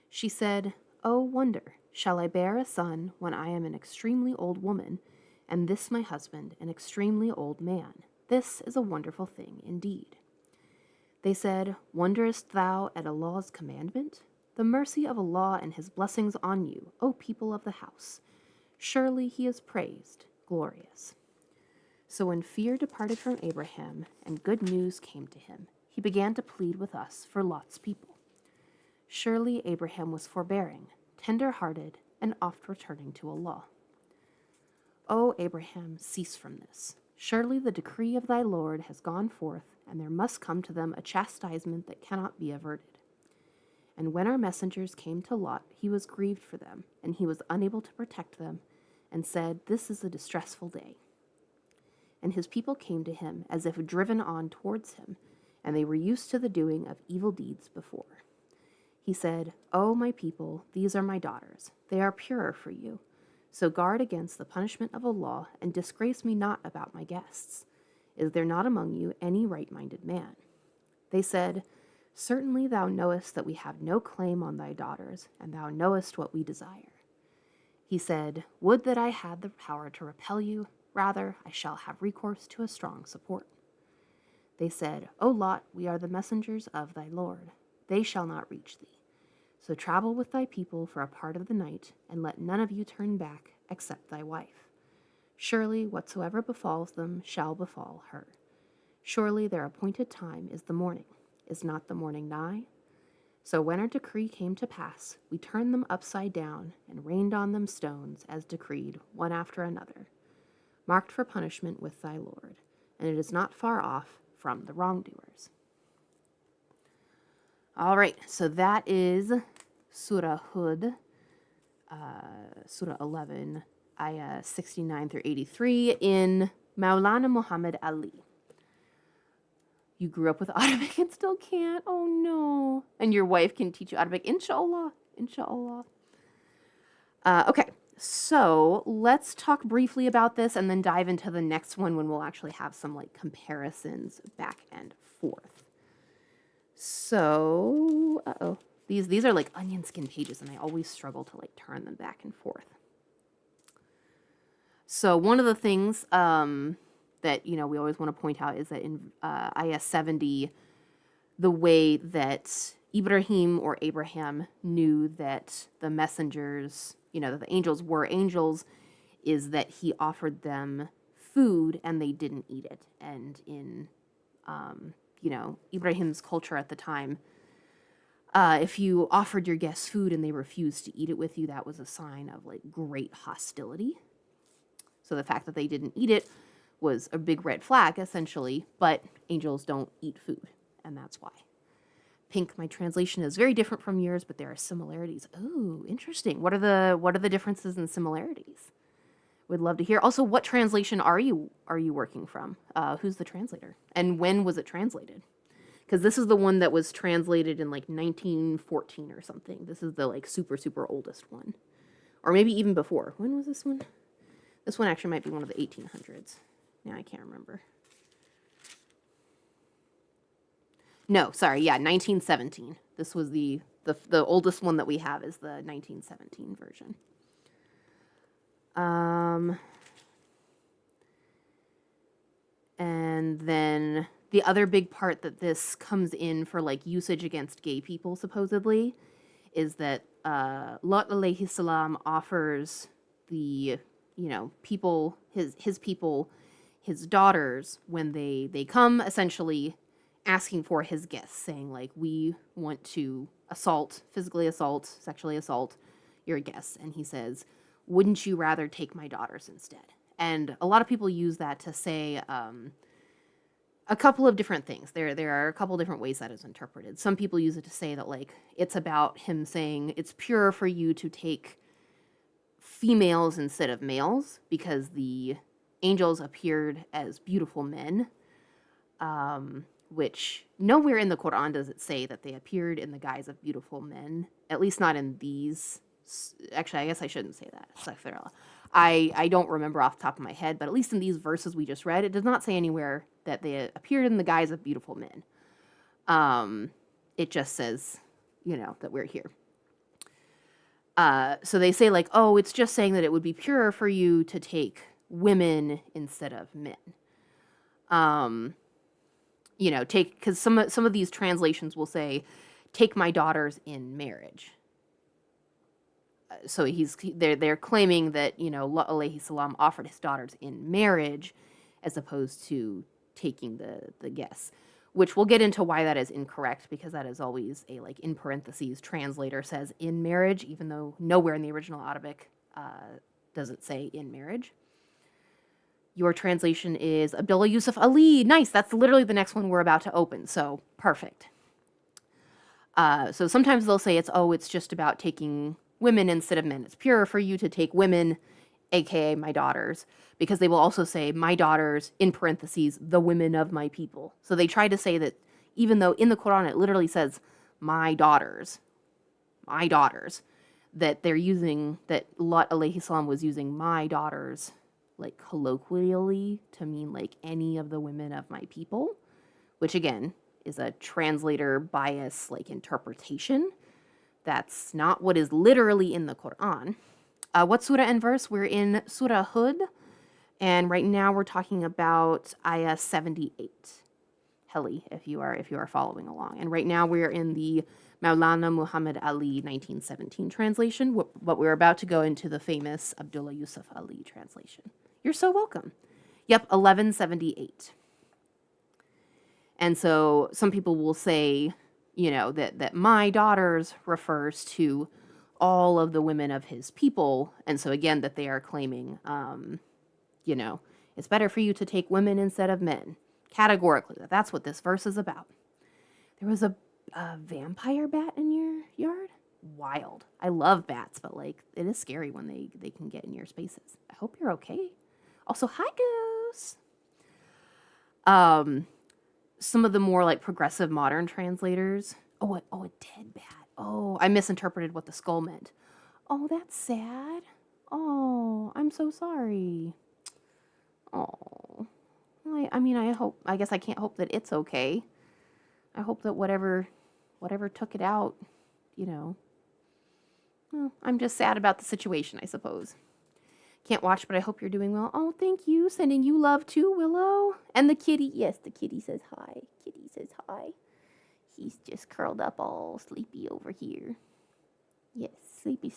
She said, oh, wonder, shall I bear a son when I am an extremely old woman, and this my husband, an extremely old man? This is a wonderful thing indeed. They said, wonderest thou at Allah's commandment? The mercy of Allah and his blessings on you, O people of the house. Surely he is praised, glorious. So when fear departed from Abraham and good news came to him, he began to plead with us for Lot's people. Surely Abraham was forbearing, tender-hearted, and oft returning to Allah. O Abraham, cease from this. Surely the decree of thy Lord has gone forth, and there must come to them a chastisement that cannot be averted. And when our messengers came to Lot, he was grieved for them, and he was unable to protect them, and said, this is a distressful day. And his people came to him as if driven on towards him, and they were used to the doing of evil deeds before. He said, O my people, these are my daughters. They are purer for you. So guard against the punishment of Allah, and disgrace me not about my guests. Is there not among you any right-minded man? They said, certainly thou knowest that we have no claim on thy daughters, and thou knowest what we desire. He said, would that I had the power to repel you, Rather, I shall have recourse to a strong support. They said, O Lot, we are the messengers of thy Lord. They shall not reach thee. So travel with thy people for a part of the night, and let none of you turn back except thy wife. Surely whatsoever befalls them shall befall her. Surely their appointed time is the morning. Is not the morning nigh? So when our decree came to pass, we turned them upside down and rained on them stones as decreed, one after another, marked for punishment with thy Lord, and it is not far off from the wrongdoers. All right, so that is Surah Hud, Surah 11, Ayah 69 through 83 in Maulana Muhammad Ali. You grew up with Arabic and still can't? Oh no. And your wife can teach you Arabic, inshallah. Inshallah. Okay, so let's talk briefly about this and then dive into the next one when we'll actually have some like comparisons back and forth. So, these are like onion skin pages and I always struggle to like turn them back and forth. So one of the things that, you know, we always want to point out is that in Ayah 70, the way that Ibrahim or Abraham knew that the messengers, you know, that the angels were angels, is that he offered them food and they didn't eat it. And in, you know, Ibrahim's culture at the time, if you offered your guests food and they refused to eat it with you, that was a sign of like great hostility. So the fact that they didn't eat it was a big red flag, essentially, but angels don't eat food, and that's why. Pink, my translation is very different from yours, but there are similarities. Oh, interesting. What are the differences and similarities? Would love to hear. Also, what translation are you working from? Who's the translator? And when was it translated? Because this is the one that was translated in like 1914 or something. This is the like super, super oldest one. Or maybe even before. When was this one? This one actually might be one of the 1800s. Now I can't remember. No, sorry, yeah, 1917. This was the oldest one that we have is the 1917 version. And then the other big part that this comes in for like usage against gay people supposedly is that Lot alayhi salam offers the, you know, people, his people, his daughters, when they come essentially asking for his guests, saying like, we want to physically assault, sexually assault your guests. And he says, wouldn't you rather take my daughters instead? And a lot of people use that to say a couple of different things. There are a couple different ways that is interpreted. Some people use it to say that like, it's about him saying it's pure for you to take females instead of males because the angels appeared as beautiful men, which nowhere in the Quran does it say that they appeared in the guise of beautiful men, at least not in these. Actually, I guess I shouldn't say that. I don't remember off the top of my head, but at least in these verses we just read, it does not say anywhere that they appeared in the guise of beautiful men. It just says, you know, that we're here. So they say like, oh, it's just saying that it would be purer for you to take women instead of men. You know, because some of these translations will say, take my daughters in marriage. So they're claiming that, you know, Lot alayhi salam offered his daughters in marriage as opposed to taking the guests, which we'll get into why that is incorrect, because that is always a, like, in parentheses, translator says in marriage, even though nowhere in the original Arabic does it say in marriage. Your translation is Abdullah Yusuf Ali. Nice. That's literally the next one we're about to open. So perfect. So sometimes they'll say it's just about taking women instead of men. It's purer for you to take women, aka my daughters, because they will also say my daughters, in parentheses, the women of my people. So they try to say that even though in the Quran it literally says my daughters, that they're using, that Lot alayhi salam was using my daughters like colloquially to mean like any of the women of my people, which again is a translator bias like interpretation. That's not what is literally in the Quran. What surah and verse? We're in Surah Hud, And right now we're talking about Ayah 78. Heli, if you are following along. And right now we're in the Maulana Muhammad Ali 1917 translation, but we're about to go into the famous Abdullah Yusuf Ali translation. You're so welcome. Yep, 1178. And so some people will say, that my daughters refers to all of the women of his people. And so again, that they are claiming, it's better for you to take women instead of men. Categorically, that's what this verse is about. There was a vampire bat in your yard? Wild. I love bats, but it is scary when they can get in your spaces. I hope you're okay. Also, hi, Goose. Some of the more progressive modern translators. Oh, a dead bat. Oh, I misinterpreted what the skull meant. Oh, that's sad. Oh, I'm so sorry. Oh, I guess I can't hope that it's okay. I hope that whatever took it out, well, I'm just sad about the situation, I suppose. Can't watch, but I hope you're doing well. Oh, thank you. Sending you love too, Willow. And the kitty. Yes, the kitty says hi. Kitty says hi. He's just curled up all sleepy over here. Yes, sleepy.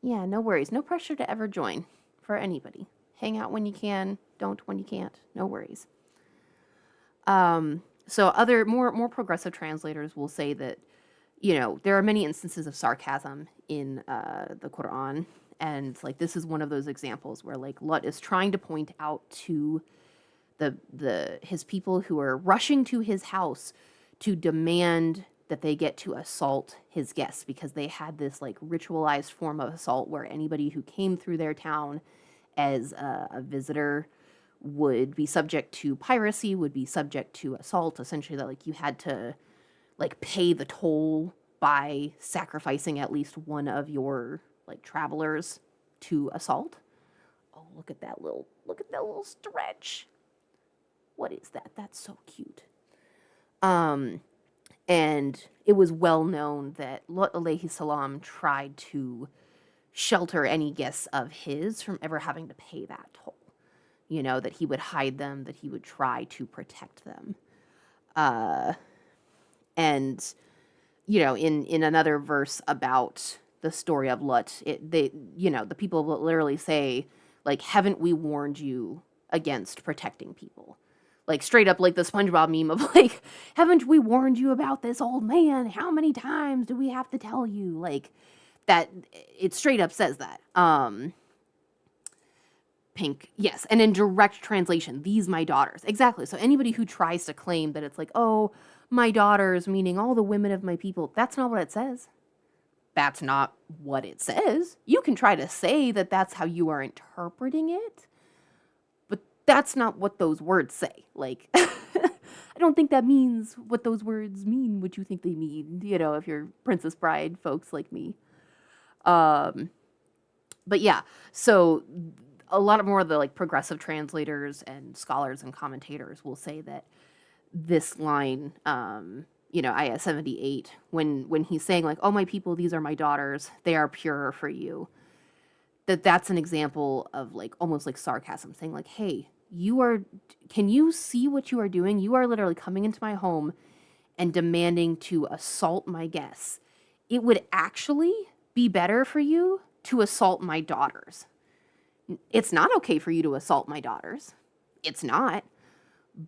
Yeah, no worries. No pressure to ever join for anybody. Hang out when you can. Don't when you can't. No worries. So other more progressive translators will say that, there are many instances of sarcasm in the Quran. And this is one of those examples where Lut is trying to point out to his people who are rushing to his house to demand that they get to assault his guests, because they had this ritualized form of assault where anybody who came through their town as a visitor would be subject to piracy, would be subject to assault, essentially that you had to pay the toll by sacrificing at least one of your travelers to assault. Oh, look at that little stretch. What is that? That's so cute. And it was well known that Lot alayhi salam tried to shelter any guests of his from ever having to pay that toll. That he would hide them, that he would try to protect them. And in another verse about the story of Lut, the people will literally say, haven't we warned you against protecting people? Straight up the SpongeBob meme of haven't we warned you about this old man? How many times do we have to tell you? That it straight up says that. Pink, yes, and in direct translation, these my daughters. Exactly. So anybody who tries to claim that it's oh, my daughters, meaning all the women of my people, that's not what it says. That's not what it says. You can try to say that that's how you are interpreting it, but that's not what those words say. I don't think that means what those words mean, what you think they mean, if you're Princess Bride folks like me. But yeah, so a lot of more of the progressive translators and scholars and commentators will say that this line, Ayah 78, when he's saying oh, my people, these are my daughters, they are pure for you, that's an example of almost sarcasm, saying hey, can you see what you are doing? You are literally coming into my home and demanding to assault my guests. It would actually be better for you to assault my daughters. It's not okay for you to assault my daughters. It's not.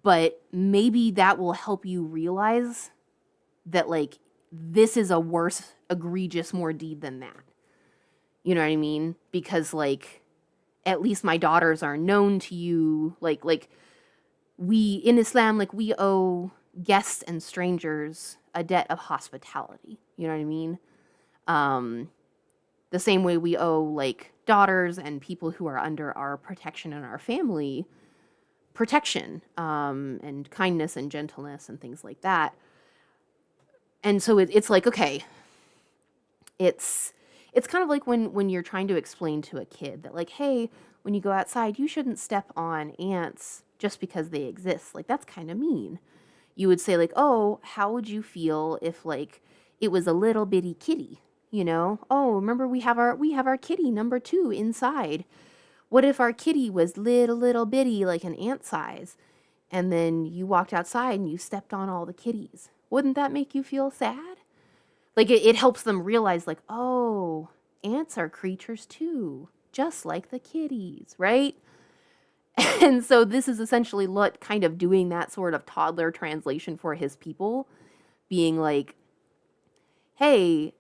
But maybe that will help you realize that this is a worse, egregious, more deed than that. You know what I mean? Because at least my daughters are known to you. We in Islam, we owe guests and strangers a debt of hospitality. You know what I mean? The same way we owe daughters and people who are under our protection and our family protection, and kindness and gentleness and things like that. And so it's okay, it's kind of when you're trying to explain to a kid that hey, when you go outside, you shouldn't step on ants just because they exist. That's kind of mean. You would say oh, how would you feel if it was a little bitty kitty, Oh, remember we have our kitty number 2 inside. What if our kitty was little bitty, like an ant size, and then you walked outside and you stepped on all the kitties? Wouldn't that make you feel sad? Like it helps them realize, like, oh, ants are creatures too, just like the kitties, right? And so this is essentially Lut kind of doing that sort of toddler translation for his people, being like, hey,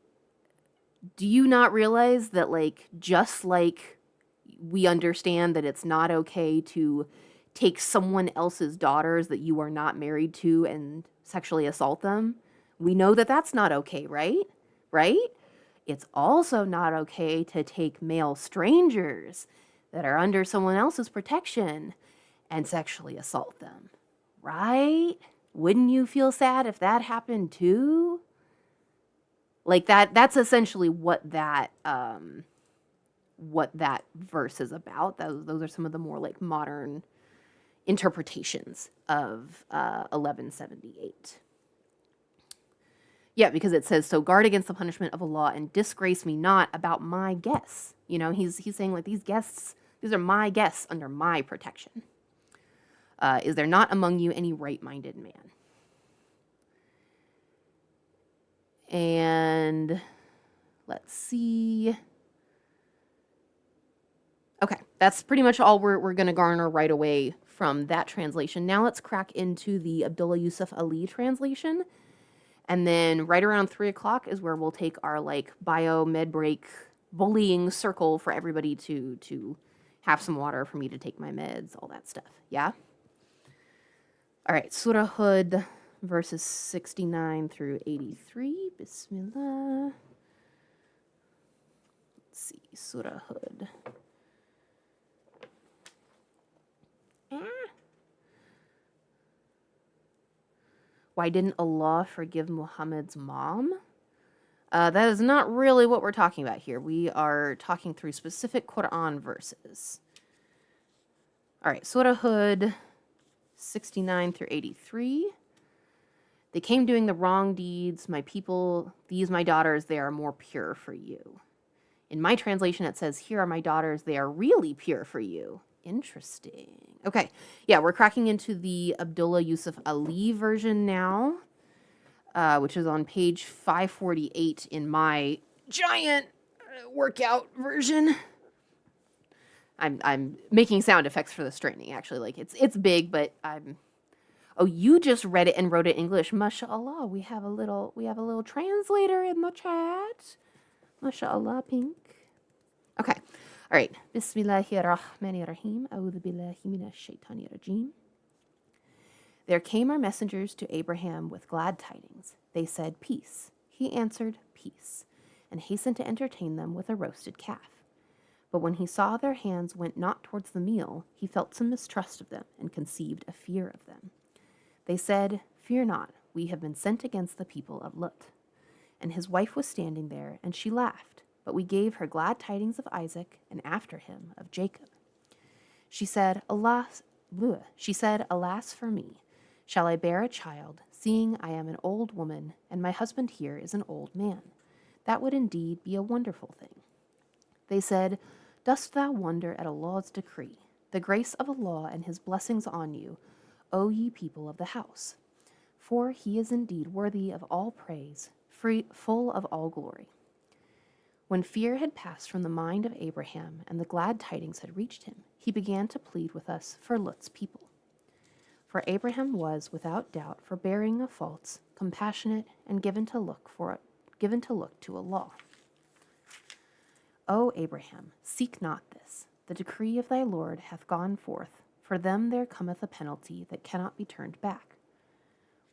do you not realize that, like, just like we understand that it's not okay to take someone else's daughters that you are not married to and sexually assault them? We know that that's not okay, right? Right? It's also not okay to take male strangers that are under someone else's protection and sexually assault them, right? Wouldn't you feel sad if that happened too? Like that's essentially what that verse is about. Those are some of the more like modern interpretations of 1178. Yeah, because it says, so guard against the punishment of Allah and disgrace me not about my guests. You know, he's saying, like, these are my guests under my protection. Is there not among you any right-minded man? And let's see. Okay, that's pretty much all we're going to garner right away from that translation. Now let's crack into the Abdullah Yusuf Ali translation. And then right around 3 o'clock is where we'll take our like bio med break bullying circle for everybody to have some water for me to take my meds, all that stuff. Yeah? All right, Surah Hud, verses 69 through 83. Bismillah. Let's see, Surah Hud. Why didn't Allah forgive Muhammad's mom? That is not really what we're talking about here. We are talking through specific Quran verses. All right, Surah Hud, 69 through 83. They came doing the wrong deeds. My people, these my daughters, they are more pure for you. In my translation, it says, here are my daughters, they are really pure for you. Interesting. Okay, yeah, we're cracking into the Abdullah Yusuf Ali version now, which is on page 548 in my giant workout version. I'm making sound effects for this training, actually. Like, it's big, but I'm... Oh, you just read it and wrote it in English. MashaAllah, we have a little translator in the chat. MashaAllah, Pink. Okay. All right. Bismillahirrahmanirrahim. A'udhu billahi minash shaitanir rajim. There came our messengers to Abraham with glad tidings. They said, peace. He answered, peace, and hastened to entertain them with a roasted calf. But when he saw their hands went not towards the meal, he felt some mistrust of them and conceived a fear of them. They said, fear not, we have been sent against the people of Lut. And his wife was standing there, and she laughed. But we gave her glad tidings of Isaac, and after him of Jacob. She said, alas for me, shall I bear a child, seeing I am an old woman, and my husband here is an old man? That would indeed be a wonderful thing. They said, dost thou wonder at Allah's decree, the grace of Allah and his blessings on you, O ye people of the house? For he is indeed worthy of all praise, full of all glory. When fear had passed from the mind of Abraham and the glad tidings had reached him, he began to plead with us for Lut's people. For Abraham was, without doubt, forbearing of faults, compassionate, and given to look to Allah. O Abraham, seek not this. The decree of thy Lord hath gone forth. For them there cometh a penalty that cannot be turned back.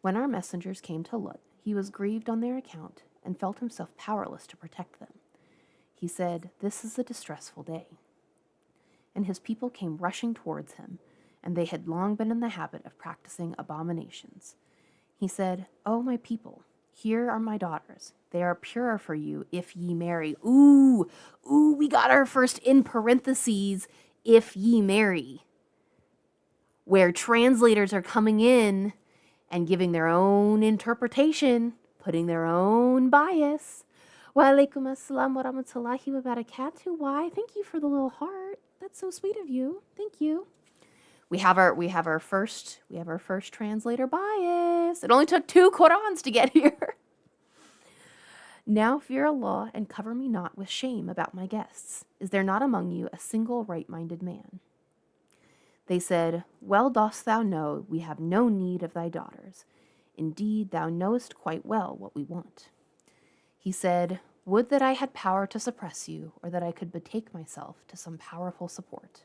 When our messengers came to Lut, he was grieved on their account and felt himself powerless to protect them. He said, this is a distressful day. And his people came rushing towards him, and they had long been in the habit of practicing abominations. He said, O my people, here are my daughters. They are purer for you if ye marry. Ooh, we got our first in parentheses, if ye marry, where translators are coming in and giving their own interpretation, putting their own bias. Wa alaikum assalam wa rahmatullahi wa barakatuh. Why? Thank you for the little heart. That's so sweet of you. Thank you. We have our first translator bias. It only took 2 Qurans to get here. Now fear Allah and cover me not with shame about my guests. Is there not among you a single right-minded man? They said, well dost thou know we have no need of thy daughters. Indeed, thou knowest quite well what we want. He said, would that I had power to suppress you, or that I could betake myself to some powerful support.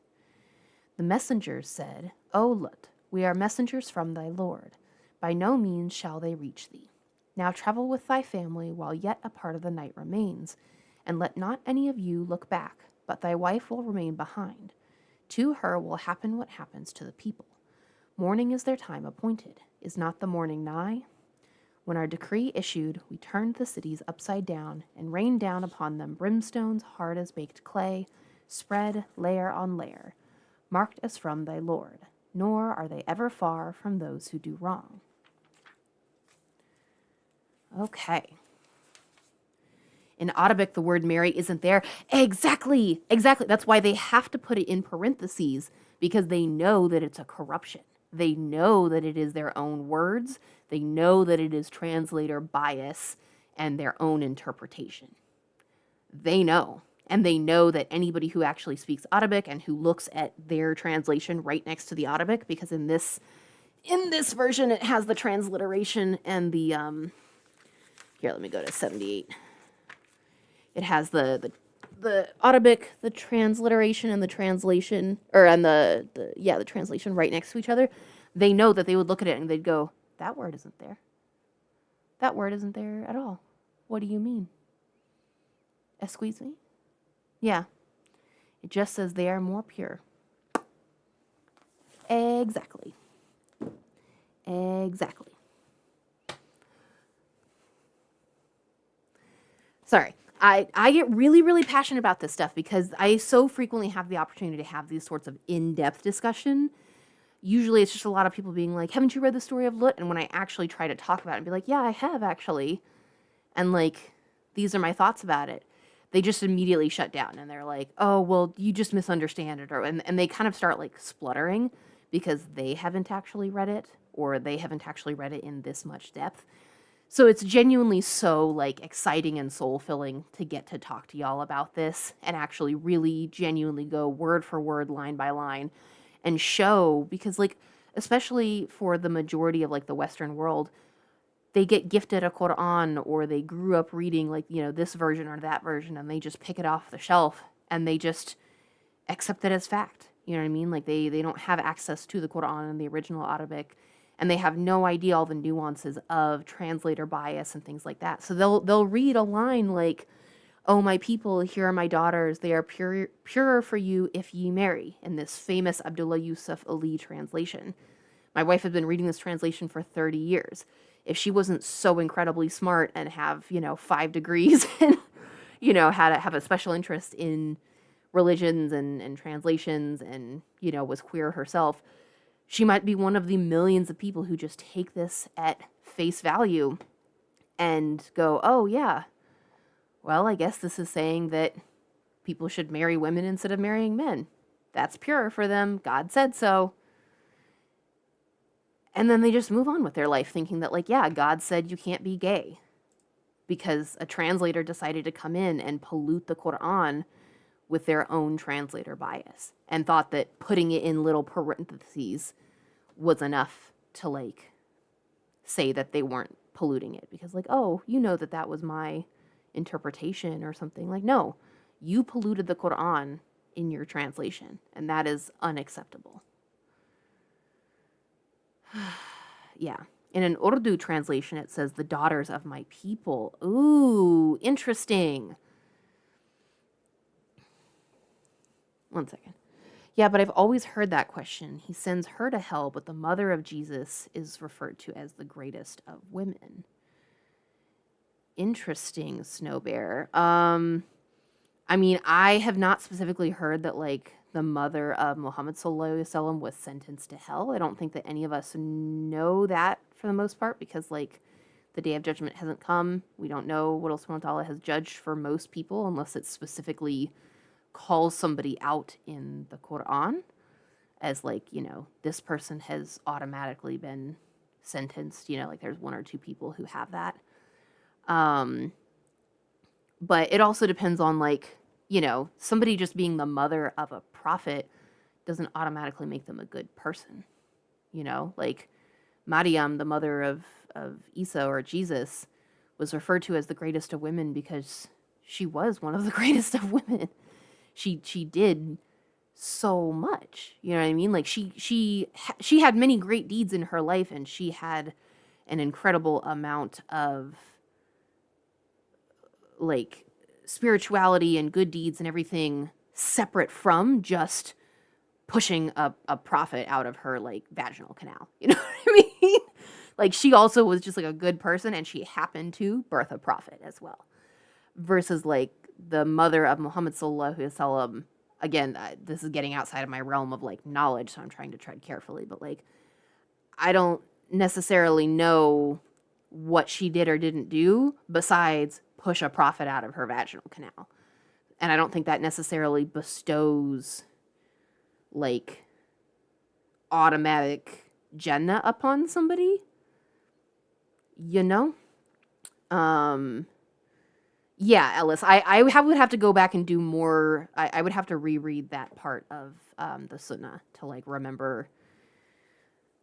The messengers said, O Lut, we are messengers from thy Lord. By no means shall they reach thee. Now travel with thy family while yet a part of the night remains, and let not any of you look back, but thy wife will remain behind. To her will happen what happens to the people. Morning is their time appointed. Is not the morning nigh? When our decree issued, we turned the cities upside down and rained down upon them brimstones hard as baked clay, spread layer on layer, marked as from thy Lord, nor are they ever far from those who do wrong. Okay. In Arabic, the word Mary isn't there. Exactly. That's why they have to put it in parentheses, because they know that it's a corruption. They know that it is their own words. They know that it is translator bias and their own interpretation. They know. And they know that anybody who actually speaks Arabic and who looks at their translation right next to the Arabic, because in this version it has the transliteration and the here, let me go to 78. It has the Arabic, the transliteration, and the translation, and the translation right next to each other. They know that they would look at it and they'd go, that word isn't there. That word isn't there at all. What do you mean? Excuse me? Yeah. It just says they are more pure. Exactly. Sorry. I get really, really passionate about this stuff because I so frequently have the opportunity to have these sorts of in-depth discussion. Usually it's just a lot of people being like, haven't you read the story of Lut? And when I actually try to talk about it and be like, yeah, I have actually. And like, these are my thoughts about it. They just immediately shut down and they're like, oh, well, you just misunderstand it. And they kind of start like spluttering because they haven't actually read it, or they haven't actually read it in this much depth. So it's genuinely so like exciting and soul-filling to get to talk to y'all about this and actually really genuinely go word for word, line by line, and show, because like, especially for the majority of like the Western world, they get gifted a Quran or they grew up reading like, you know, this version or that version, and they just pick it off the shelf and they just accept it as fact. You know what I mean? Like they don't have access to the Quran in the original Arabic, and they have no idea all the nuances of translator bias and things like that. So they'll read a line like, oh, my people, here are my daughters. They are purer for you if ye marry, in this famous Abdullah Yusuf Ali translation. My wife had been reading this translation for 30 years. If she wasn't so incredibly smart and have, 5 degrees and, have a special interest in religions and translations and, was queer herself, she might be one of the millions of people who just take this at face value and go, oh, yeah, well, I guess this is saying that people should marry women instead of marrying men. That's pure for them. God said so. And then they just move on with their life thinking that, like, yeah, God said you can't be gay because a translator decided to come in and pollute the Quran with their own translator bias and thought that putting it in little parentheses was enough to, like, say that they weren't polluting it because, like, oh, you know that was my interpretation or something. Like, no, you polluted the Quran in your translation, and that is unacceptable. Yeah. In an Urdu translation, it says, the daughters of my people. Ooh, interesting. One second. Yeah, but I've always heard that question. He sends her to hell, but the mother of Jesus is referred to as the greatest of women. Interesting, Snow Bear. I mean, I have not specifically heard that, like, the mother of Muhammad sallallahu alaihi wasallam was sentenced to hell. I don't think that any of us know that for the most part because, like, The Day of Judgment hasn't come. We don't know what Allah subhanahu wa ta'ala has judged for most people unless it specifically calls somebody out in the Quran as like, this person has automatically been sentenced. Like there's one or two people who have that. But it also depends on like, somebody just being the mother of a prophet doesn't automatically make them a good person. Like Maryam, the mother of Isa or Jesus, was referred to as the greatest of women because she was one of the greatest of women. She did so much, you know what I mean? Like she had many great deeds in her life, and she had an incredible amount of like spirituality and good deeds and everything separate from just pushing a prophet out of her like vaginal canal. You know what I mean? Like she also was just like a good person, and she happened to birth a prophet as well. Versus like the mother of Muhammad sallallahu alaihi wasallam. Again, this is getting outside of my realm of like knowledge, so I'm trying to tread carefully. But like, I don't necessarily know what she did or didn't do besides push a prophet out of her vaginal canal. And I don't think that necessarily bestows like automatic Jannah upon somebody. Yeah, Ellis, I would have to go back and do more. I would have to reread that part of the Sunnah to like remember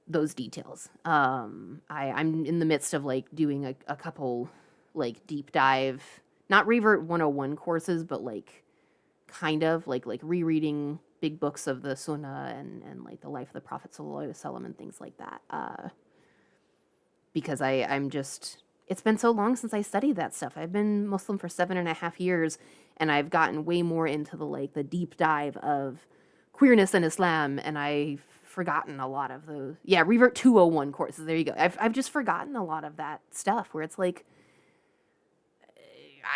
those details. I'm in the midst of like doing a couple like deep dive, not Revert 101 courses, but like kind of like rereading big books of the Sunnah and like the life of the Prophet sallallahu alaihi wasallam and things like that. Because I'm just, it's been so long since I studied that stuff. I've been Muslim for 7.5 years, and I've gotten way more into the deep dive of queerness in Islam, and I've forgotten a lot of those. Yeah, Revert 201 courses. There you go. I've just forgotten a lot of that stuff where it's like,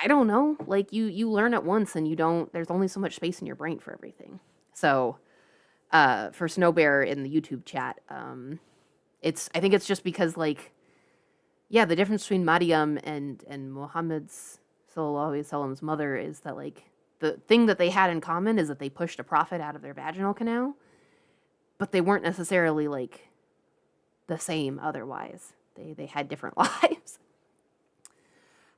I don't know, like you learn it once and you don't, there's only so much space in your brain for everything. So, for Snow Bear in the YouTube chat, I think it's just because like, yeah, the difference between Maryam and Muhammad's sallallahu alaihi wasallam's mother is that like the thing that they had in common is that they pushed a prophet out of their vaginal canal, but they weren't necessarily like the same otherwise. They had different lives.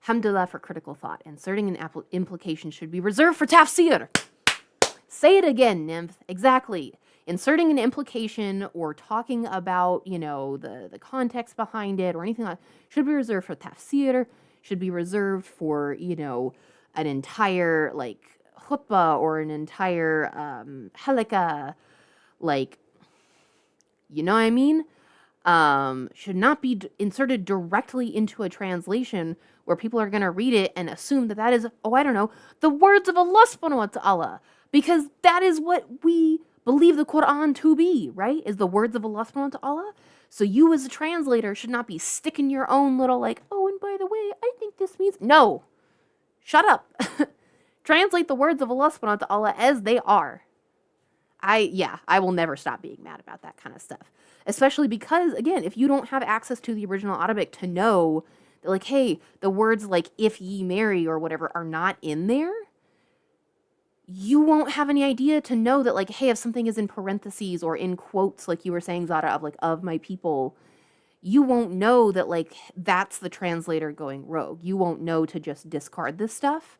Alhamdulillah for critical thought. Inserting an implication should be reserved for tafsir. Say it again, Nymph. Exactly. Inserting an implication or talking about, the context behind it or anything like that should be reserved for tafsir, should be reserved for, an entire, like, khutbah or an entire halakah, like, you know what I mean? Should not be inserted directly into a translation where people are going to read it and assume that is, the words of Allah subhanahu wa ta'ala. Because that is what we believe the Quran to be, right? Is the words of Allah subhanahu wa ta'ala. So you as a translator should not be sticking your own little like, oh, and by the way, I think this means... No. Shut up. Translate the words of Allah subhanahu wa ta'ala as they are. I will never stop being mad about that kind of stuff. Especially because, again, if you don't have access to the original Arabic to know that, like, hey, the words like if ye marry or whatever are not in there, you won't have any idea to know that, like, hey, if something is in parentheses or in quotes, like you were saying, Zara, of, like, of my people, you won't know that, like, that's the translator going rogue. You won't know to just discard this stuff.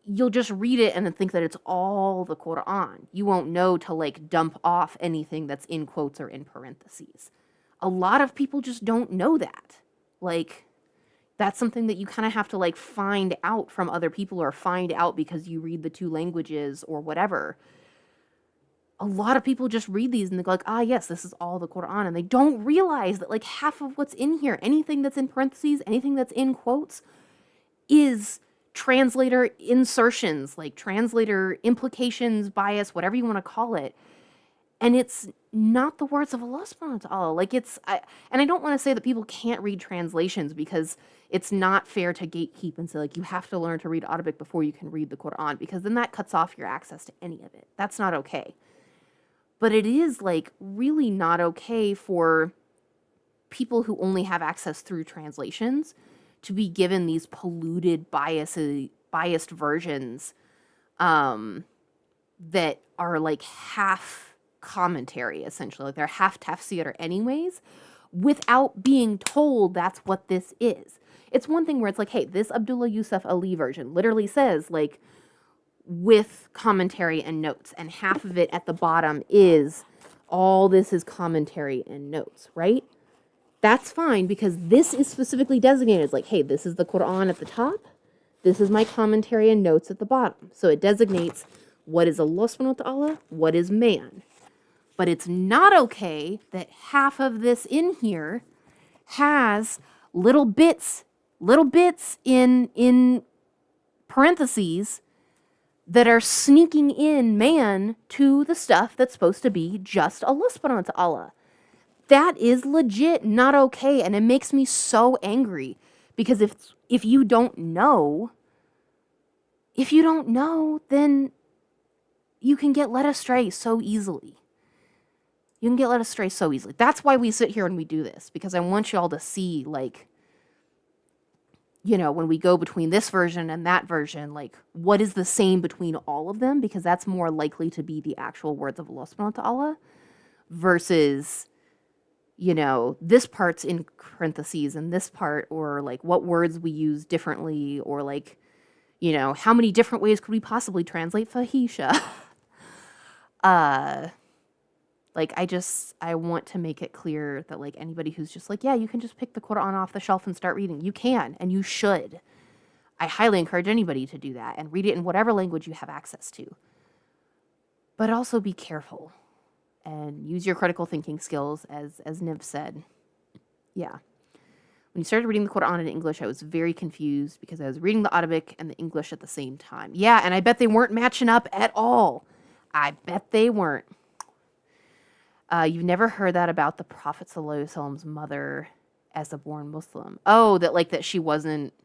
You'll just read it and then think that it's all the Quran. You won't know to, like, dump off anything that's in quotes or in parentheses. A lot of people just don't know that. Like, that's something that you kind of have to, like, find out from other people or find out because you read the two languages or whatever. A lot of people just read these and they go like, yes, this is all the Quran. And they don't realize that, like, half of what's in here, anything that's in parentheses, anything that's in quotes, is translator insertions, like translator implications, bias, whatever you want to call it. And it's not the words of Allah subhanahu wa ta'ala. Like, and I don't want to say that people can't read translations because it's not fair to gatekeep and say, like, you have to learn to read Arabic before you can read the Quran, because then that cuts off your access to any of it. That's not okay. But it is, like, really not okay for people who only have access through translations to be given these polluted, biased versions that are like half commentary, essentially. Like they're half tafsir anyways, without being told that's what this is. It's one thing where it's like, hey, this Abdullah Yusuf Ali version literally says like with commentary and notes, and half of it at the bottom is all this is commentary and notes, right? That's fine because this is specifically designated as like, hey, this is the Quran at the top. This is my commentary and notes at the bottom. So it designates what is Allah subhanahu wa ta'ala, what is man. But it's not okay that half of this in here has little bits in parentheses that are sneaking in man to the stuff that's supposed to be just Allah subhanahu wa ta'ala. That is legit not okay, and it makes me so angry because if you don't know, then you can get led astray so easily. You can get led astray so easily. That's why we sit here and we do this, because I want you all to see, like, you know, when we go between this version and that version, like, what is the same between all of them? Because that's more likely to be the actual words of Allah subhanahu wa ta'ala versus, you know, this part's in parentheses and this part, or like what words we use differently, or like, you know, how many different ways could we possibly translate fahisha? Like, I want to make it clear that, like, anybody who's just like, yeah, you can just pick the Quran off the shelf and start reading. You can, and you should. I highly encourage anybody to do that and read it in whatever language you have access to. But also be careful and use your critical thinking skills, as Niv said. Yeah. When you started reading the Quran in English, I was very confused because I was reading the Arabic and the English at the same time. Yeah, and I bet they weren't matching up at all. I bet they weren't. You've never heard that about the Prophet ﷺ's mother as a born Muslim. Oh, that she wasn't,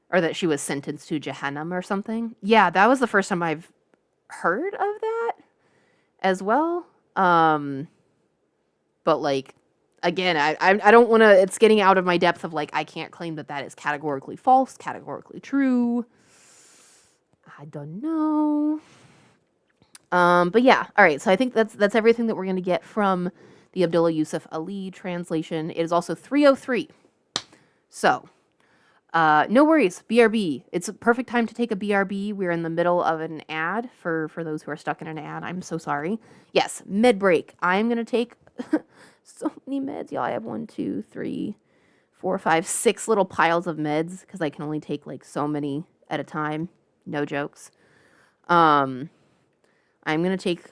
or that she was sentenced to Jahannam or something. Yeah, that was the first time I've heard of that as well. But like, again, I don't want to, it's getting out of my depth of like, I can't claim that is categorically false, categorically true. I don't know. But yeah, all right. So I think that's everything that we're going to get from the Abdullah Yusuf Ali translation. It is also 3:03. So, no worries. BRB. It's a perfect time to take a BRB. We're in the middle of an ad for those who are stuck in an ad. I'm so sorry. Yes, med break. I'm going to take so many meds. Y'all, I have 1, 2, 3, 4, 5, 6 little piles of meds because I can only take like so many at a time. No jokes. I'm going to take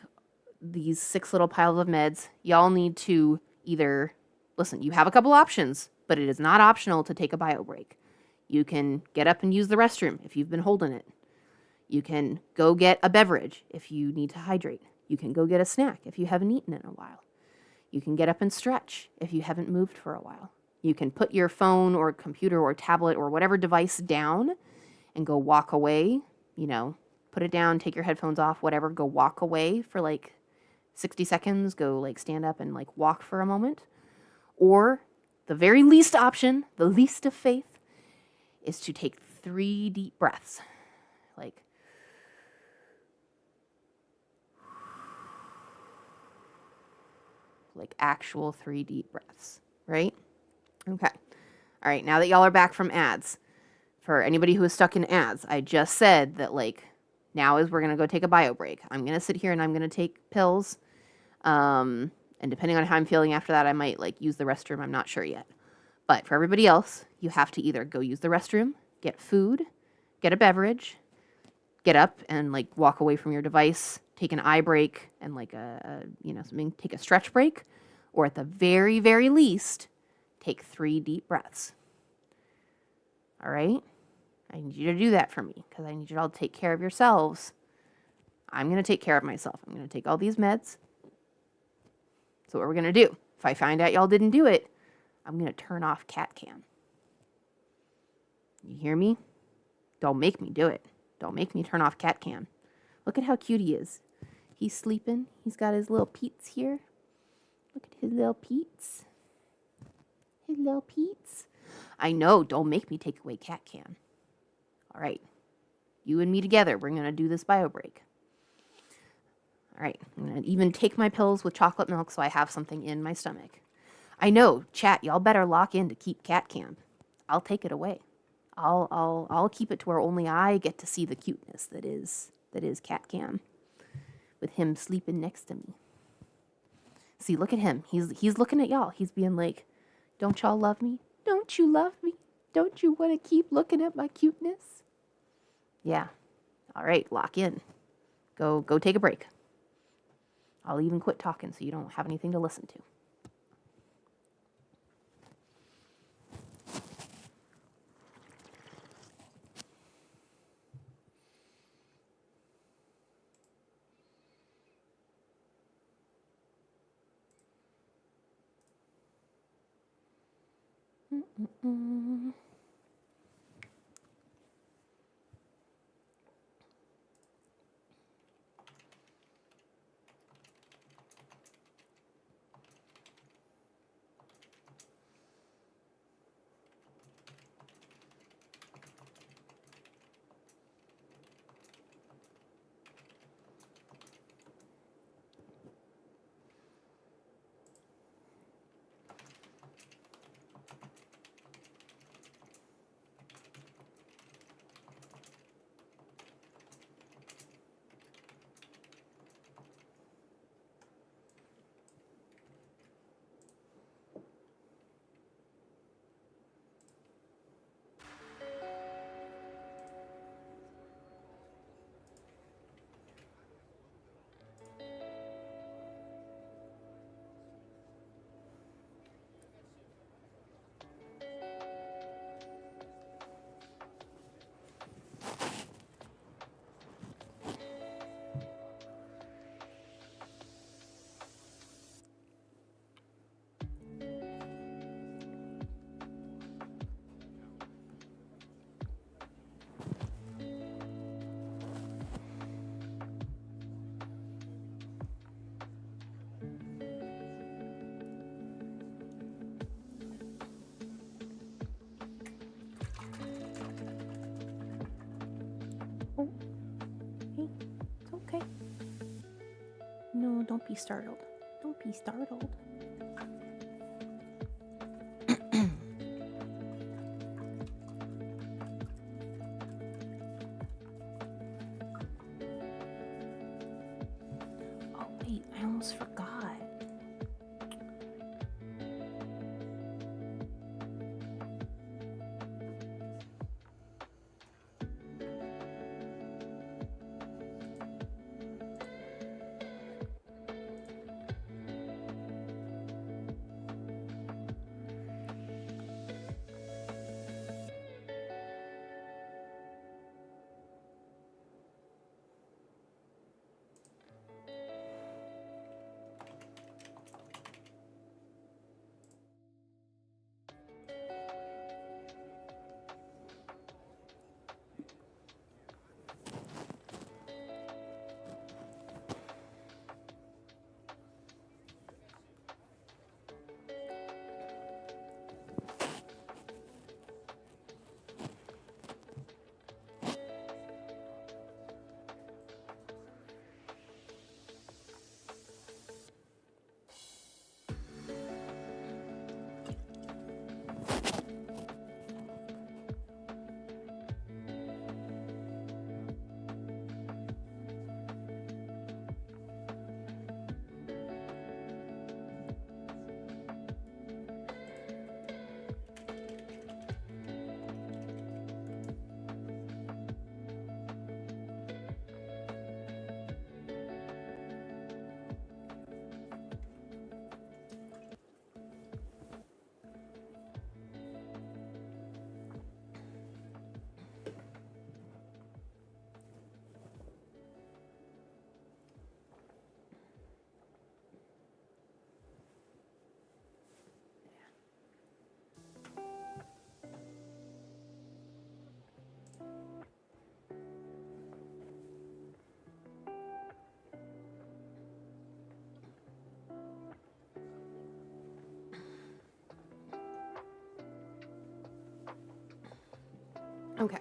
these 6 little piles of meds. Y'all need to either, listen, you have a couple options, but it is not optional to take a bio break. You can get up and use the restroom if you've been holding it. You can go get a beverage if you need to hydrate. You can go get a snack if you haven't eaten in a while. You can get up and stretch if you haven't moved for a while. You can put your phone or computer or tablet or whatever device down and go walk away, you know, put it down, take your headphones off, whatever, go walk away for like 60 seconds, go like stand up and like walk for a moment. Or the very least option, the least of faith, is to take 3 deep breaths. Like actual 3 deep breaths, right? Okay. All right, now that y'all are back from ads, for anybody who is stuck in ads, I just said that like, now is we're going to go take a bio break. I'm going to sit here and I'm going to take pills. And depending on how I'm feeling after that, I might like use the restroom. I'm not sure yet. But for everybody else, you have to either go use the restroom, get food, get a beverage, get up and like walk away from your device, take an eye break and like take a stretch break, or at the very, very least, take 3 deep breaths. All right? I need you to do that for me because I need you all to take care of yourselves. I'm going to take care of myself. I'm going to take all these meds. So what we're going to do, if I find out y'all didn't do it, I'm going to turn off cat cam. You hear me? Don't make me do it. Don't make me turn off cat cam. Look at how cute he is. He's sleeping. He's got his little peets here. Look at his little peets. Hello, Pete's. I know, don't make me take away Cat Can. All right, you and me together, we're going to do this bio break. All right, I'm going to even take my pills with chocolate milk so I have something in my stomach. I know, chat, y'all better lock in to keep Cat Camp. I'll take it away. I'll keep it to where only I get to see the cuteness that is Cat Cam, with him sleeping next to me. See, look at him. He's looking at y'all. He's being like, "Don't y'all love me? Don't you love me? Don't you want to keep looking at my cuteness?" Yeah. All right, lock in. Go take a break. I'll even quit talking so you don't have anything to listen to. Mm-mm-mm. Oh, hey, it's okay. No, don't be startled. Don't be startled. Oh, wait, I almost forgot. Okay.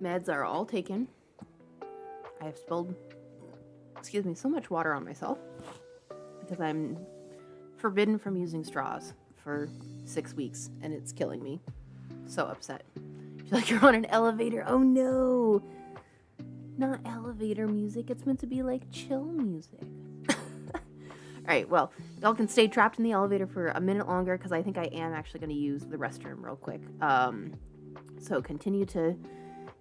Meds are all taken. I have spilled, so much water on myself because I'm forbidden from using straws for 6 weeks and it's killing me. So upset. I feel like you're on an elevator. Oh no! Not elevator music. It's meant to be like chill music. Alright, well, y'all can stay trapped in the elevator for a minute longer because I think I am actually going to use the restroom real quick. So continue to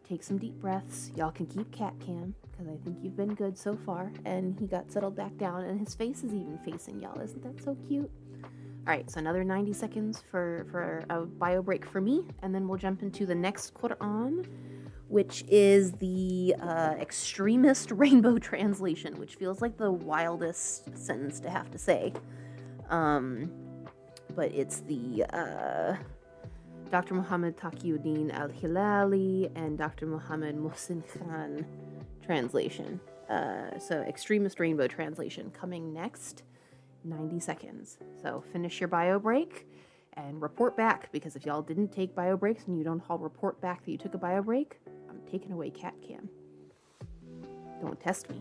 take some deep breaths. Y'all can keep cat cam because I think you've been good so far. And he got settled back down and his face is even facing y'all. Isn't that so cute? Alright, so another 90 seconds for a bio break for me. And then we'll jump into the next Quran, which is the extremist rainbow translation, which feels like the wildest sentence to have to say. But it's the Dr. Muhammad Taqiyuddin al-Hilali and Dr. Muhammad Muhsin Khan translation. So extremist rainbow translation coming next 90 seconds. So finish your bio break and report back, because if y'all didn't take bio breaks and you don't all report back that you took a bio break, I'm taking away cat cam. Don't test me.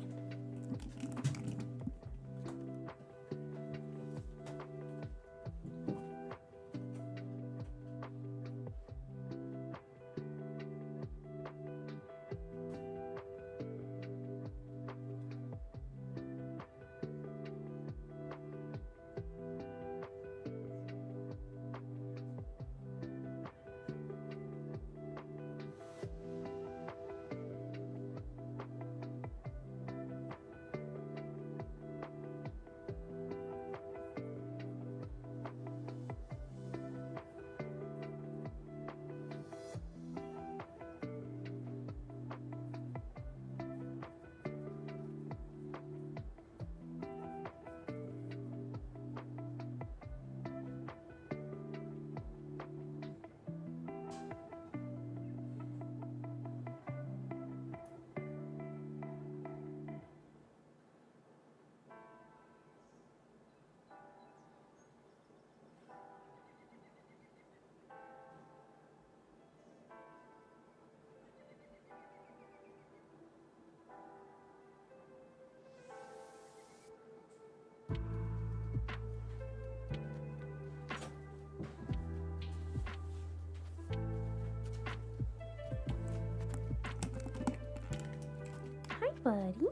Hi, buddy.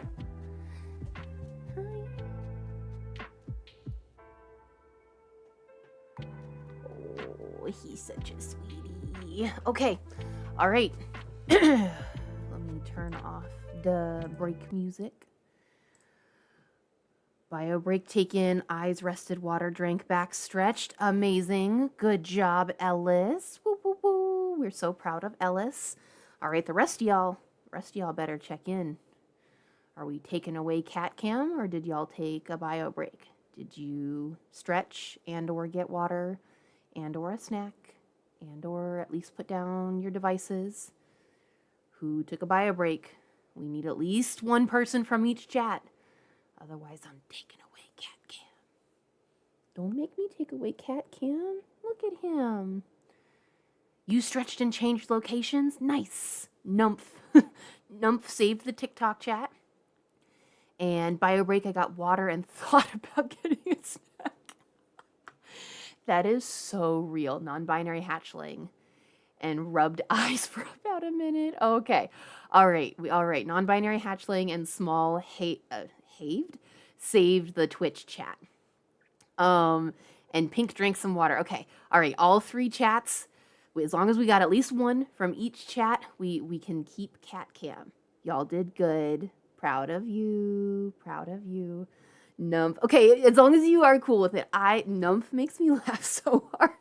Hi. Oh, he's such a sweetie. Okay. All right. Let me turn off the break music. Bio break taken, eyes rested, water drank, back stretched. Amazing. Good job, Ellis. Woo, woo, woo. We're so proud of Ellis. All right, the rest of y'all better check in. Are we taking away cat cam, or did y'all take a bio break? Did you stretch and or get water and or a snack and or at least put down your devices? Who took a bio break? We need at least one person from each chat. Otherwise, I'm taking away cat cam. Don't make me take away cat cam. Look at him. You stretched and changed locations? Nice. Numph. Numph saved the TikTok chat. And bio break, I got water and thought about getting a snack. That is so real. Non-binary hatchling and rubbed eyes for about a minute. Okay. All right. Non-binary hatchling and small Haved saved the Twitch chat. And Pink drank some water. Okay. All right. All three chats. As long as we got at least one from each chat, we can keep cat cam. Y'all did good. Proud of you. Proud of you. Numph. Okay, as long as you are cool with it. Numph makes me laugh so hard.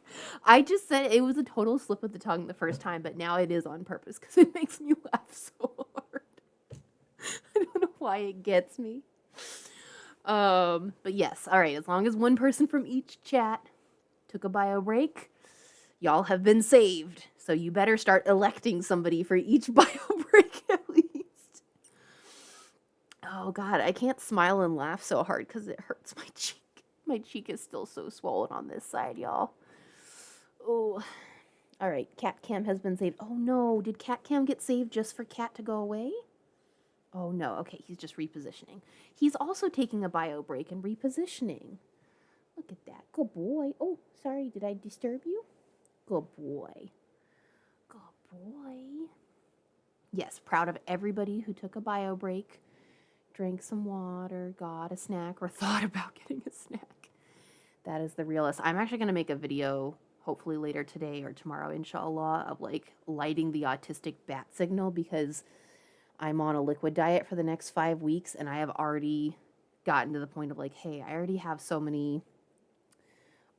I just said it was a total slip of the tongue the first time, but now it is on purpose because it makes me laugh so hard. I don't know why it gets me. But yes, all right, as long as one person from each chat took a bio break, y'all have been saved. So you better start electing somebody for each bio break at least. Oh God, I can't smile and laugh so hard because it hurts my cheek. My cheek is still so swollen on this side, y'all. Oh, All right, Cat Cam has been saved. Oh no, did Cat Cam get saved just for Cat to go away? Oh no, okay, he's just repositioning. He's also taking a bio break and repositioning. Look at that. Good boy. Oh, sorry, did I disturb you? Good boy. Good boy. Yes, proud of everybody who took a bio break, drank some water, got a snack, or thought about getting a snack. That is the realest. I'm actually going to make a video, hopefully later today or tomorrow, inshallah, of like lighting the autistic bat signal, because I'm on a liquid diet for the next 5 weeks and I have already gotten to the point of like, hey, I already have so many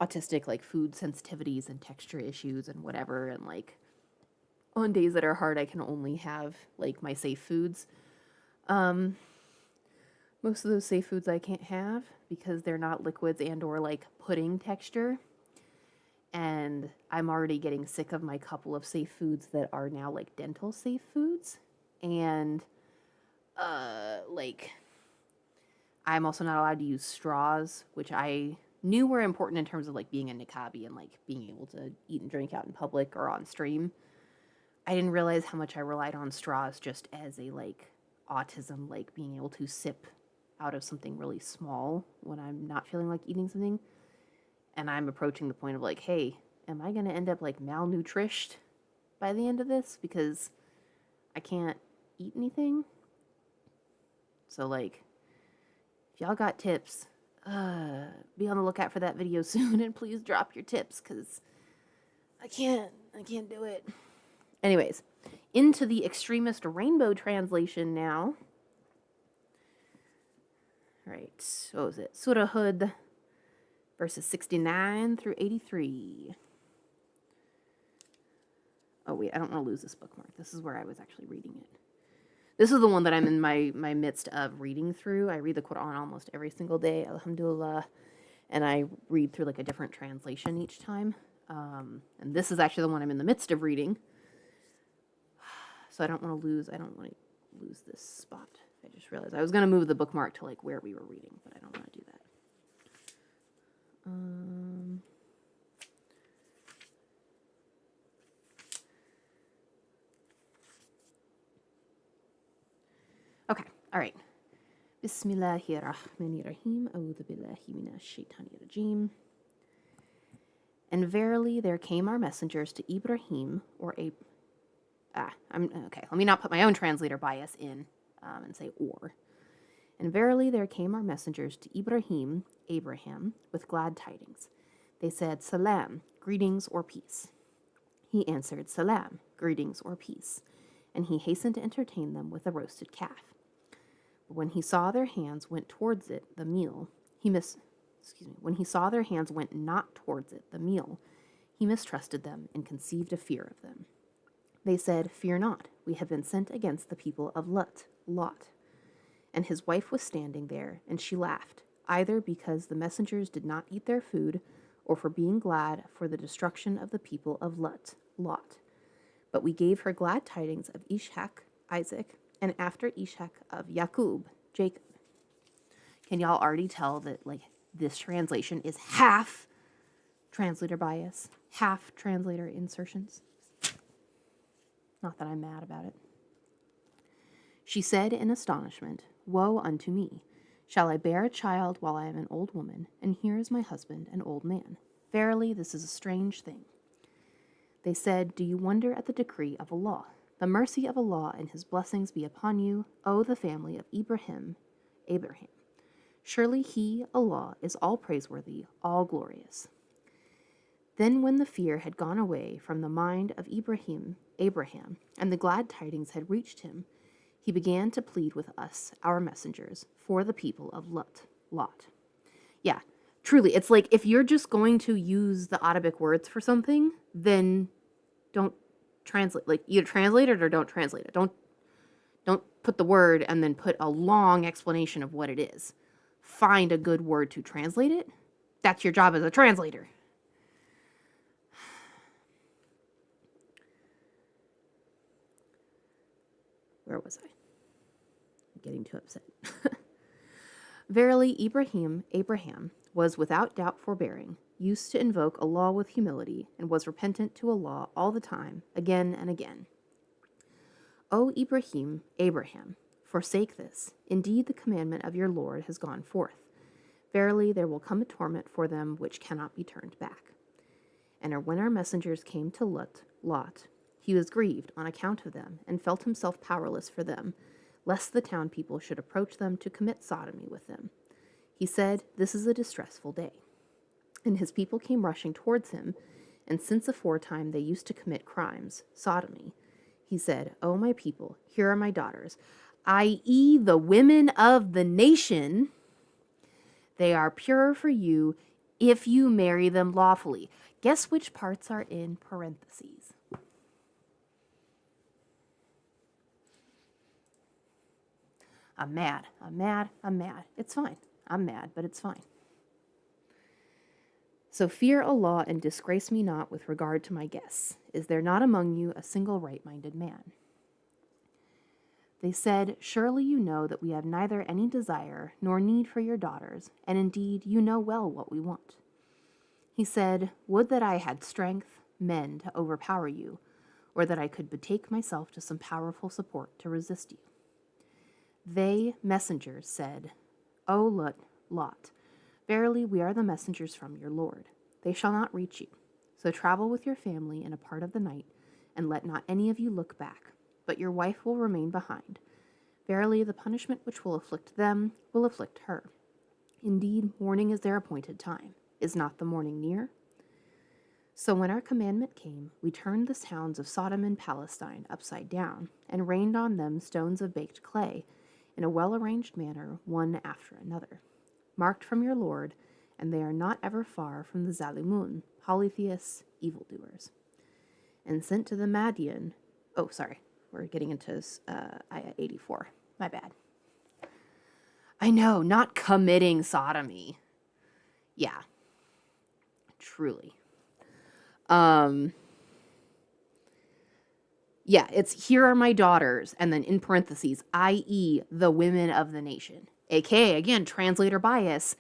autistic like food sensitivities and texture issues and whatever, and like on days that are hard I can only have like my safe foods. Most of those safe foods I can't have because they're not liquids and or like pudding texture. And I'm already getting sick of my couple of safe foods that are now like dental safe foods. And like I'm also not allowed to use straws, which I knew were important in terms of like being a niqabi and like being able to eat and drink out in public or on stream. I didn't realize how much I relied on straws just as a like autism, like being able to sip out of something really small when I'm not feeling like eating something. And I'm approaching the point of like, hey, am I going to end up like malnourished by the end of this because I can't eat anything? So like, if y'all got tips, be on the lookout for that video soon, and please drop your tips because I can't do it. Anyways, into the extremist rainbow translation now. All right, what was it? Surah Hud, verses 69 through 83. Oh wait, I don't want to lose this bookmark. This is where I was actually reading it. This is the one that I'm in my midst of reading through. I read the Quran almost every single day, alhamdulillah, and I read through like a different translation each time. And this is actually the one I'm in the midst of reading. So I don't want to lose this spot. I just realized I was going to move the bookmark to like where we were reading, but I don't want to do that. Okay, all right. Bismillahirrahmanirrahim. A'udhu billahi minash shaitanir rajim. And verily there came our messengers to Ibrahim, or okay, let me not put my own translator bias in and say or. And verily there came our messengers to Ibrahim, Abraham, with glad tidings. They said, Salam, greetings or peace. He answered, Salam, greetings or peace. And he hastened to entertain them with a roasted calf. But when he saw their hands went towards it, the meal, when he saw their hands went not towards it, the meal, he mistrusted them and conceived a fear of them. They said, Fear not, we have been sent against the people of Lot. And his wife was standing there, and she laughed, either because the messengers did not eat their food, or for being glad for the destruction of the people of Lot. But we gave her glad tidings of Ishak, Isaac, and after Ishak of Yaqub, Jacob. Can y'all already tell that like this translation is half translator bias, half translator insertions? Not that I'm mad about it. She said in astonishment, Woe unto me! Shall I bear a child while I am an old woman, and here is my husband, an old man? Verily, this is a strange thing. They said, Do you wonder at the decree of Allah? The mercy of Allah and his blessings be upon you, O the family of Abraham. Surely he, Allah, is all praiseworthy, all glorious. Then when the fear had gone away from the mind of Abraham, and the glad tidings had reached him, he began to plead with us, our messengers, for the people of Lot. Yeah, truly, it's like if you're just going to use the Arabic words for something, then don't translate. Like either translate it or don't translate it. Don't put the word and then put a long explanation of what it is. Find a good word to translate it. That's your job as a translator. Where was I? I'm getting too upset. Verily, Abraham was without doubt forbearing, used to invoke Allah with humility and was repentant to Allah all the time, again and again. O Ibrahim, Abraham, forsake this. Indeed, the commandment of your Lord has gone forth. Verily, there will come a torment for them which cannot be turned back. And when our messengers came to Lot, he was grieved on account of them and felt himself powerless for them, lest the town people should approach them to commit sodomy with them. He said, "This is a distressful day." And his people came rushing towards him, and since aforetime they used to commit crimes, sodomy, he said, "O my people, here are my daughters, i.e., the women of the nation. They are pure for you if you marry them lawfully." Guess which parts are in parentheses? I'm mad. It's fine. I'm mad, but it's fine. So fear Allah and disgrace me not with regard to my guests. Is there not among you a single right-minded man? They said, "Surely you know that we have neither any desire nor need for your daughters, and indeed you know well what we want." He said, "Would that I had strength, men, to overpower you, or that I could betake myself to some powerful support to resist you." They, messengers, said, "O Lot, verily we are the messengers from your Lord. They shall not reach you. So travel with your family in a part of the night, and let not any of you look back, but your wife will remain behind. Verily the punishment which will afflict them will afflict her. Indeed, morning is their appointed time. Is not the morning near?" So when our commandment came, we turned the towns of Sodom and Palestine upside down, and rained on them stones of baked clay, in a well-arranged manner, one after another, marked from your Lord, and they are not ever far from the Zalimun, polytheists, evildoers. And sent to the Madian, we're getting into ayah 84, my bad. I know, not committing sodomy. Yeah, truly. Yeah, it's "here are my daughters," and then in parentheses, i.e., the women of the nation. AKA, again, translator bias,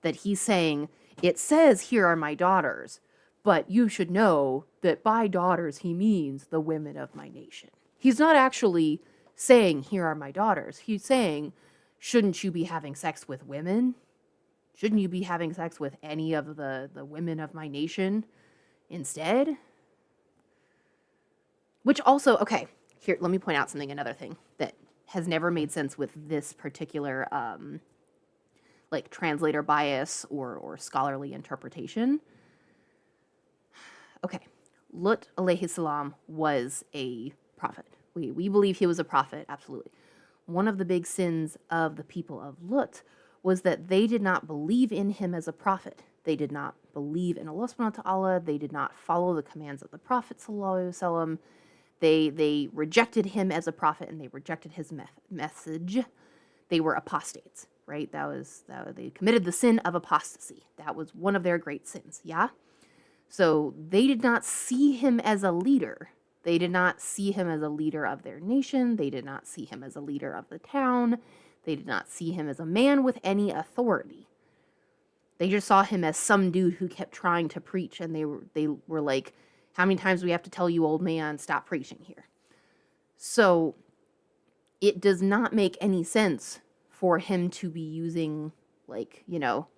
that he's saying, it says, "Here are my daughters," but you should know that by daughters he means the women of my nation. He's not actually saying, "Here are my daughters." He's saying, shouldn't you be having sex with women? Shouldn't you be having sex with any of the women of my nation instead? Which also, okay, here, let me point out another thing that has never made sense with this particular, translator bias or scholarly interpretation. Okay, Lut alayhi salam was a prophet. We believe he was a prophet, absolutely. One of the big sins of the people of Lut was that they did not believe in him as a prophet. They did not believe in Allah subhanahu wa ta'ala. They did not follow the commands of the Prophet sallallahu alaihi wasallam. They rejected him as a prophet, and they rejected his message. They were apostates, right? They committed the sin of apostasy. That was one of their great sins, yeah? So they did not see him as a leader. They did not see him as a leader of their nation. They did not see him as a leader of the town. They did not see him as a man with any authority. They just saw him as some dude who kept trying to preach, and they were like, "How many times do we have to tell you, old man, stop preaching here?" So it does not make any sense for him to be using,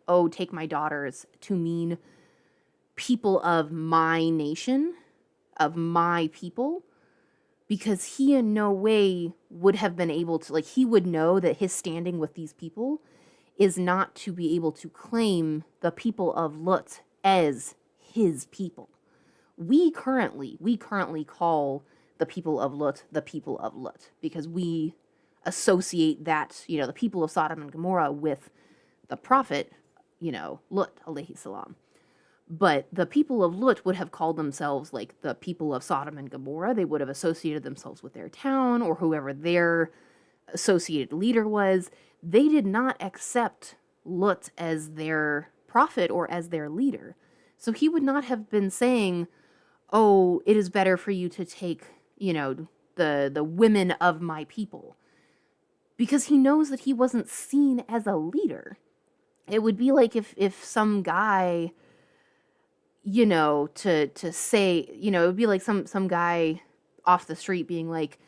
"Oh, take my daughters," to mean people of my nation, of my people, because he in no way would have been able to, he would know that his standing with these people is not to be able to claim the people of Lut as his people. We currently call the people of Lut the people of Lut, because we associate that, the people of Sodom and Gomorrah with the prophet, Lut alayhi salam. But the people of Lut would have called themselves the people of Sodom and Gomorrah. They would have associated themselves with their town or whoever their associated leader was. They did not accept Lut as their prophet or as their leader. So he would not have been saying, "Oh, it is better for you to take, the women of my people," because he knows that he wasn't seen as a leader. It would be like if some guy, to say, it would be like some guy off the street being like,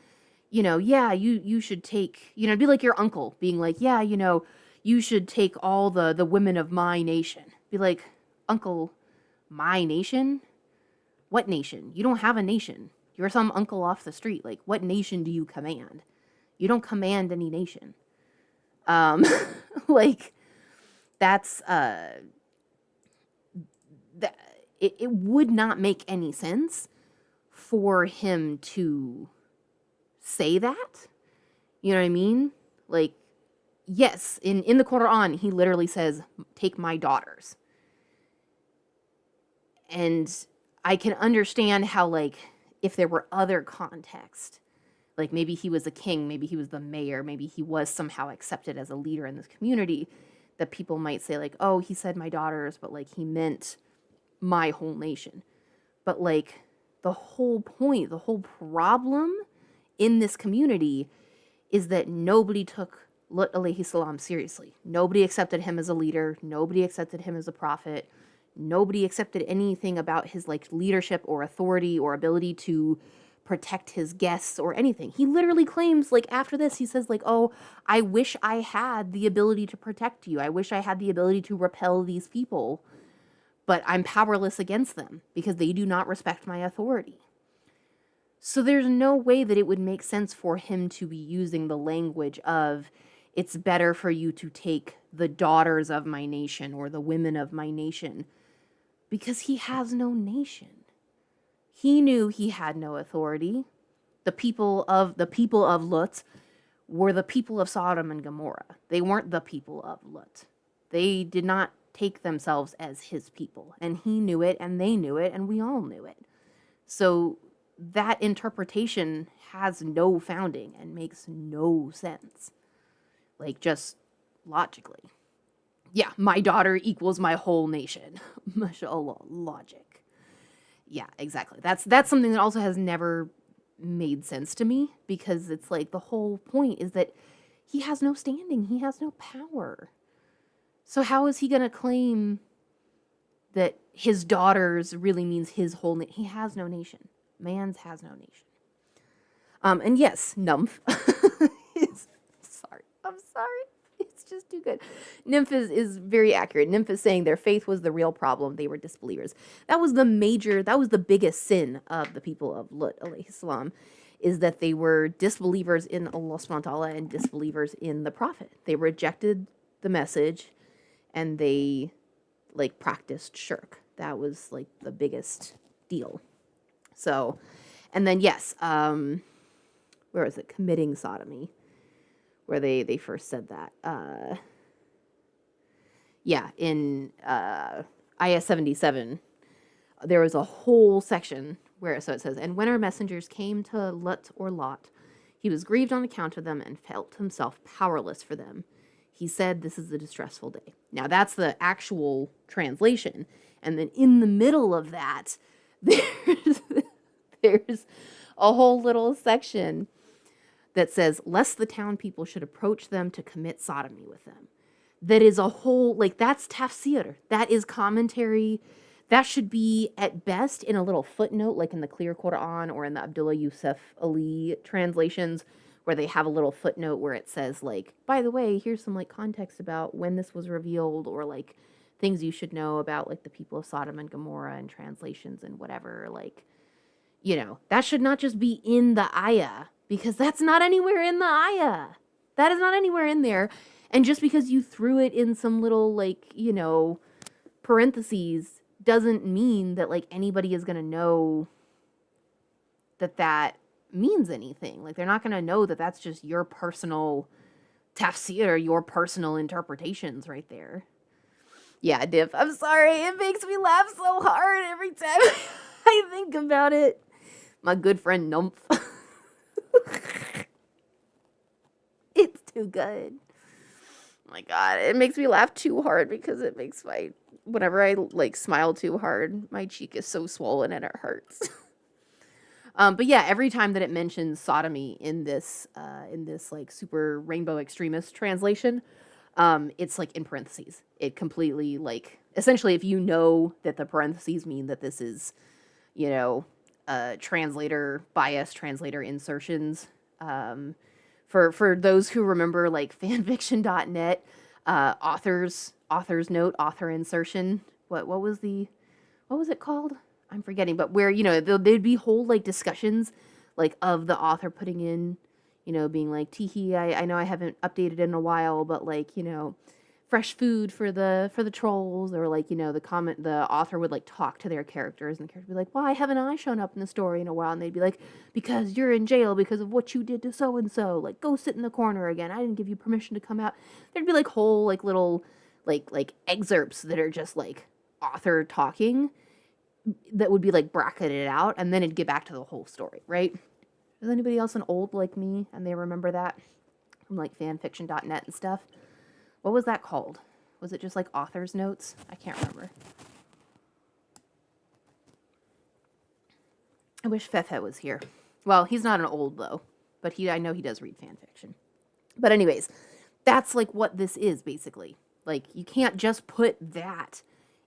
yeah, you should take, it'd be like your uncle being like, yeah, you should take all the women of my nation. Be like, uncle, my nation? What nation? You don't have a nation. You're some uncle off the street. Like, what nation do you command? You don't command any nation. Like, that's, that it would not make any sense for him to say that. You know what I mean? Like, yes, in the Quran, he literally says, take my daughters. And I can understand how, like, if there were other context, like maybe he was a king, maybe he was the mayor, maybe he was somehow accepted as a leader in this community, that people might say, like, oh, he said my daughters, but, like, he meant my whole nation. But, like, the whole point, the whole problem in this community is that nobody took Lut alayhi salam seriously. Nobody accepted him as a leader. Nobody accepted him as a prophet. Nobody accepted anything about his, like, leadership or authority or ability to protect his guests or anything. He literally claims, like, after this, he says, like, oh, I wish I had the ability to protect you. I wish I had the ability to repel these people, but I'm powerless against them because they do not respect my authority. So there's no way that it would make sense for him to be using the language of, it's better for you to take the daughters of my nation or the women of my nation, because he has no nation. He knew he had no authority. The people of Lut were the people of Sodom and Gomorrah. They weren't the people of Lut. They did not take themselves as his people, and he knew it, and they knew it, and we all knew it. So that interpretation has no founding and makes no sense. Like, just logically. Yeah, my daughter equals my whole nation. Mashallah, logic. Yeah, exactly. That's something that also has never made sense to me, because it's like the whole point is that he has no standing. He has no power. So how is he going to claim that his daughters really means his whole nation? He has no nation. Mans has no nation. And yes, Numph is, I'm sorry. It's just too good. Nymph is very accurate. Nymph is saying their faith was the real problem. They were disbelievers. That was the biggest sin of the people of Lut alayhi salam, is that they were disbelievers in Allah subhanahu wa ta'ala and disbelievers in the Prophet. They rejected the message and they, like, practiced shirk. That was, like, the biggest deal. So, and then yes, where is it? Committing sodomy, where they first said that. Yeah, in Ayah 77, there was a whole section where, so it says, and when our messengers came to Lut or Lot, he was grieved on account of them and felt himself powerless for them. He said, this is a distressful day. Now that's the actual translation. And then in the middle of that, there's a whole little section that says, lest the town people should approach them to commit sodomy with them. That is a whole, like, that's tafsir. That is commentary. That should be, at best, in a little footnote, like in the Clear Quran or in the Abdullah Yusuf Ali translations, where they have a little footnote where it says, like, by the way, here's some, like, context about when this was revealed, or, like, things you should know about, like, the people of Sodom and Gomorrah and translations and whatever. Like, that should not just be in the ayah, because that's not anywhere in the ayah. That is not anywhere in there. And just because you threw it in some little, like, parentheses doesn't mean that, like, anybody is going to know that means anything. Like, they're not going to know that that's just your personal tafsir, your personal interpretations right there. Yeah, Div, I'm sorry. It makes me laugh so hard every time I think about it. My good friend Numph. It's too good. Oh my God, it makes me laugh too hard because it makes whenever I, like, smile too hard, my cheek is so swollen and it hurts. But yeah, every time that it mentions sodomy in this like super rainbow extremist translation, It's like in parentheses. It completely like essentially if you know that the parentheses mean that this is, translator bias, translator insertions. For those who remember like fanfiction.net, author's note, author insertion. What was it called? I'm forgetting, but where, there'd be whole like discussions like of the author putting in, being like, teehee, I know I haven't updated in a while, but like, fresh food for the trolls, or like, the author would like talk to their characters, and the character would be like, why haven't I shown up in the story in a while? And they'd be like, because you're in jail because of what you did to so and so. Like, go sit in the corner again. I didn't give you permission to come out. There'd be like whole like little like excerpts that are just like author talking that would be like bracketed out, and then it'd get back to the whole story, right? Is anybody else an old like me and they remember that from like fanfiction.net and stuff? What was that called? Was it just like author's notes? I can't remember. I wish Fefet was here. Well, he's not an old though, but I know he does read fanfiction. But anyways, that's like what this is basically. Like, you can't just put that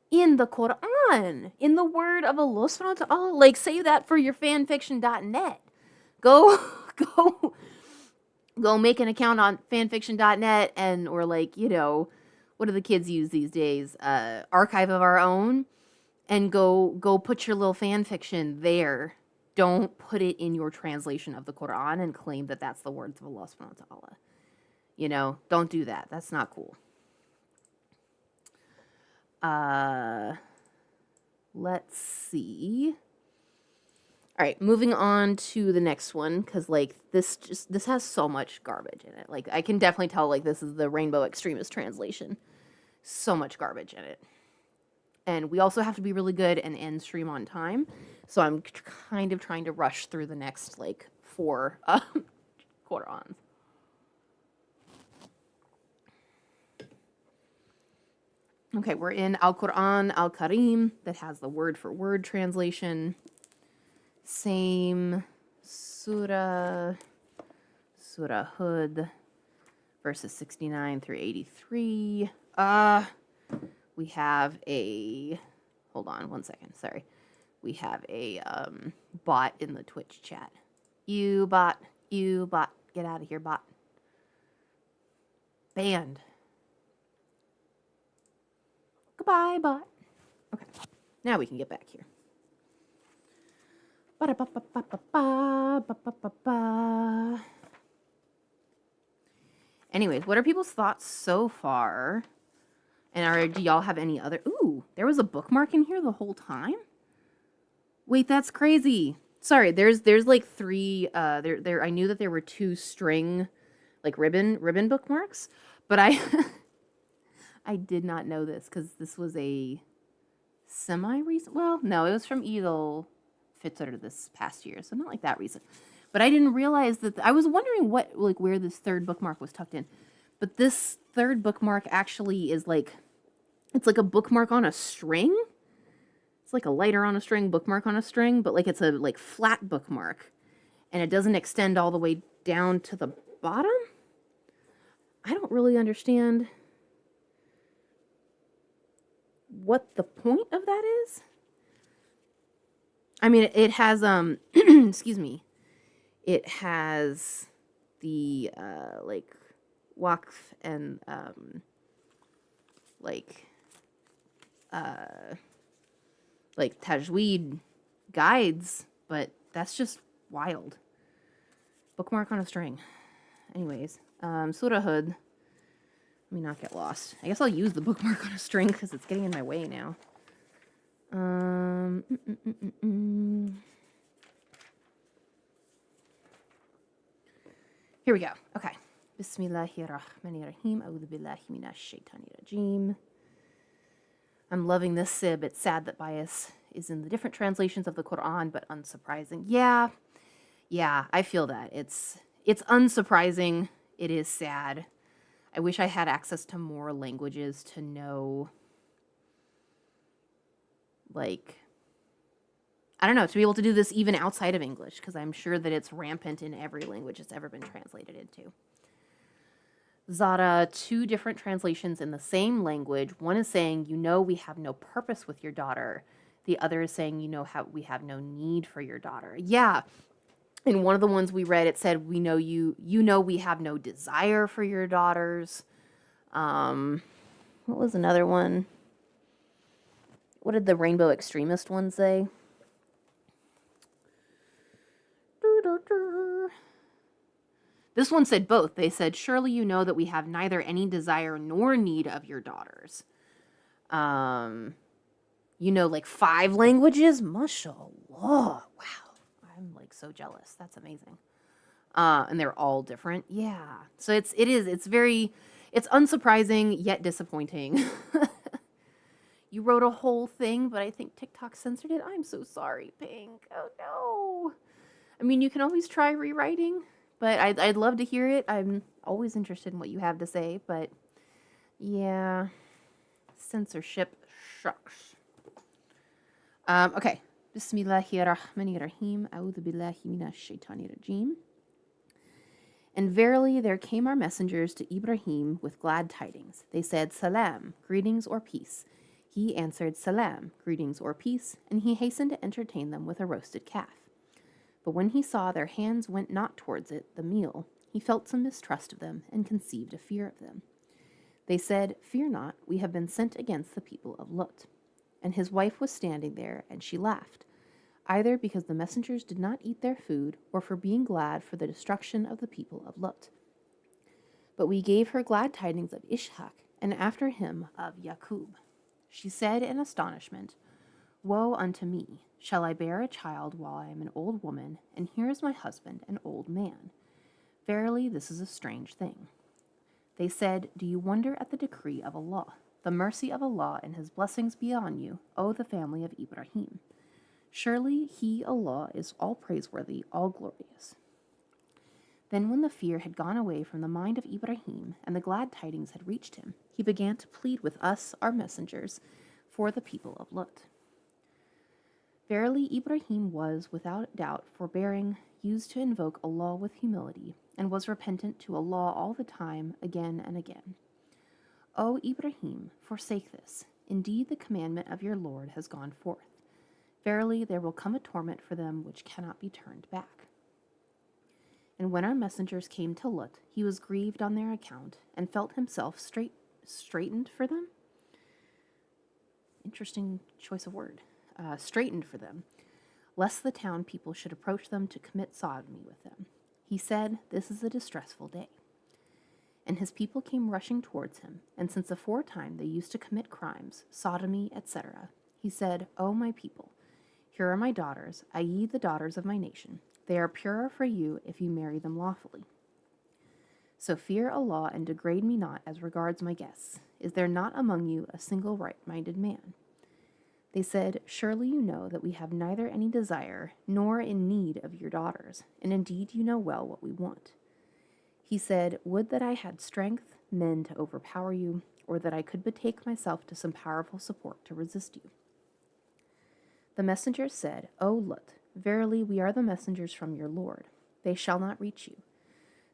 in the Quran, in the word of Allah subhanahu wa ta'ala. Like, say that for your fanfiction.net. Go make an account on fanfiction.net or like, what do the kids use these days? Archive of Our Own, and go put your little fanfiction there. Don't put it in your translation of the Quran and claim that that's the words of Allah subhanahu wa ta'ala. Don't do that. That's not cool. Let's see. All right, moving on to the next one, because like this has so much garbage in it. Like, I can definitely tell like this is the Rainbow Extremist translation. So much garbage in it. And we also have to be really good and end stream on time. So I'm kind of trying to rush through the next like 4 Qur'ans. Okay, we're in Al-Quran Al-Karim that has the word for word translation. Same Surah Hud, verses 69 through 83. We have a, hold on one second, sorry. We have a bot in the Twitch chat. You bot, get out of here, bot. Banned. Goodbye, bot. Okay, now we can get back here. Anyways, what are people's thoughts so far? And do y'all have any other? Ooh, there was a bookmark in here the whole time? Wait, that's crazy. Sorry, there's like 3 I knew that there were 2 string like ribbon bookmarks, but I I did not know this because this was a semi-recent. Well, no, it was from Eid al-Fitr this past year, so not like that recent. But I didn't realize that. I was wondering where this 3rd bookmark was tucked in. But this 3rd bookmark actually is like, it's like a bookmark on a string. It's like a lighter on a string, bookmark on a string, but like it's a like flat bookmark, and it doesn't extend all the way down to the bottom. I don't really understand what the point of that is. I mean, it has excuse me. It has the like waqf and like tajweed guides, but that's just wild. Bookmark on a string. Anyways, Surah Hud. Let me not get lost. I guess I'll use the bookmark on a string because it's getting in my way now. Here we go. Okay. Bismillahirrahmanirrahim. A'udhu billahi minash shaitanir rajim. I'm loving this sib. It's sad that bias is in the different translations of the Quran, but unsurprising. Yeah, I feel that. It's unsurprising. It is sad. I wish I had access to more languages to know, like, I don't know, to be able to do this even outside of English, because I'm sure that it's rampant in every language it's ever been translated into. Zara, two different translations in the same language. One is saying, you know, we have no purpose with your daughter. The other is saying, you know, how we have no need for your daughter. Yeah. In one of the ones we read, it said, we know you know, we have no desire for your daughters. What was another one? What did the rainbow extremist one say? This one said both. They said, surely you know that we have neither any desire nor need of your daughters. You know, like 5 languages? Mashallah. Wow. I'm like so jealous. That's amazing. And they're all different. Yeah. So it's unsurprising yet disappointing. You wrote a whole thing, but I think TikTok censored it. I'm so sorry, Pink. Oh no. I mean, you can always try rewriting, but I'd love to hear it. I'm always interested in what you have to say, but yeah, censorship shucks. Okay. Bismillahirrahmanirrahim. A'udhu billahi minash shaitani rajim. And verily there came our messengers to Ibrahim with glad tidings. They said, Salam, greetings or peace. He answered, Salam, greetings or peace, and he hastened to entertain them with a roasted calf. But when he saw their hands went not towards it, the meal, he felt some mistrust of them and conceived a fear of them. They said, Fear not, we have been sent against the people of Lut. And his wife was standing there, and she laughed, either because the messengers did not eat their food, or for being glad for the destruction of the people of Lut. But we gave her glad tidings of Ishak, and after him of Yaqub. She said in astonishment, Woe unto me! Shall I bear a child while I am an old woman, and here is my husband, an old man? Verily, this is a strange thing. They said, Do you wonder at the decree of Allah? The mercy of Allah and his blessings be on you, O the family of Ibrahim. Surely he, Allah, is all praiseworthy, all glorious. Then when the fear had gone away from the mind of Ibrahim, and the glad tidings had reached him, he began to plead with us, our messengers, for the people of Lut. Verily Ibrahim was, without doubt, forbearing, used to invoke Allah with humility, and was repentant to Allah all the time, again and again. O Ibrahim, forsake this. Indeed the commandment of your Lord has gone forth. Verily there will come a torment for them which cannot be turned back. And when our messengers came to Lut, he was grieved on their account, and felt himself straitened for them. Interesting choice of word. Straitened for them, lest the town people should approach them to commit sodomy with them. He said, This is a distressful day. And his people came rushing towards him, and since aforetime they used to commit crimes, sodomy, etc., he said, O my people, here are my daughters, i.e. the daughters of my nation. They are purer for you if you marry them lawfully. So fear Allah and degrade me not as regards my guests. Is there not among you a single right-minded man? They said, Surely you know that we have neither any desire nor in need of your daughters, and indeed you know well what we want. He said, Would that I had strength, men to overpower you, or that I could betake myself to some powerful support to resist you. The messengers said, O Lut, verily we are the messengers from your Lord. They shall not reach you.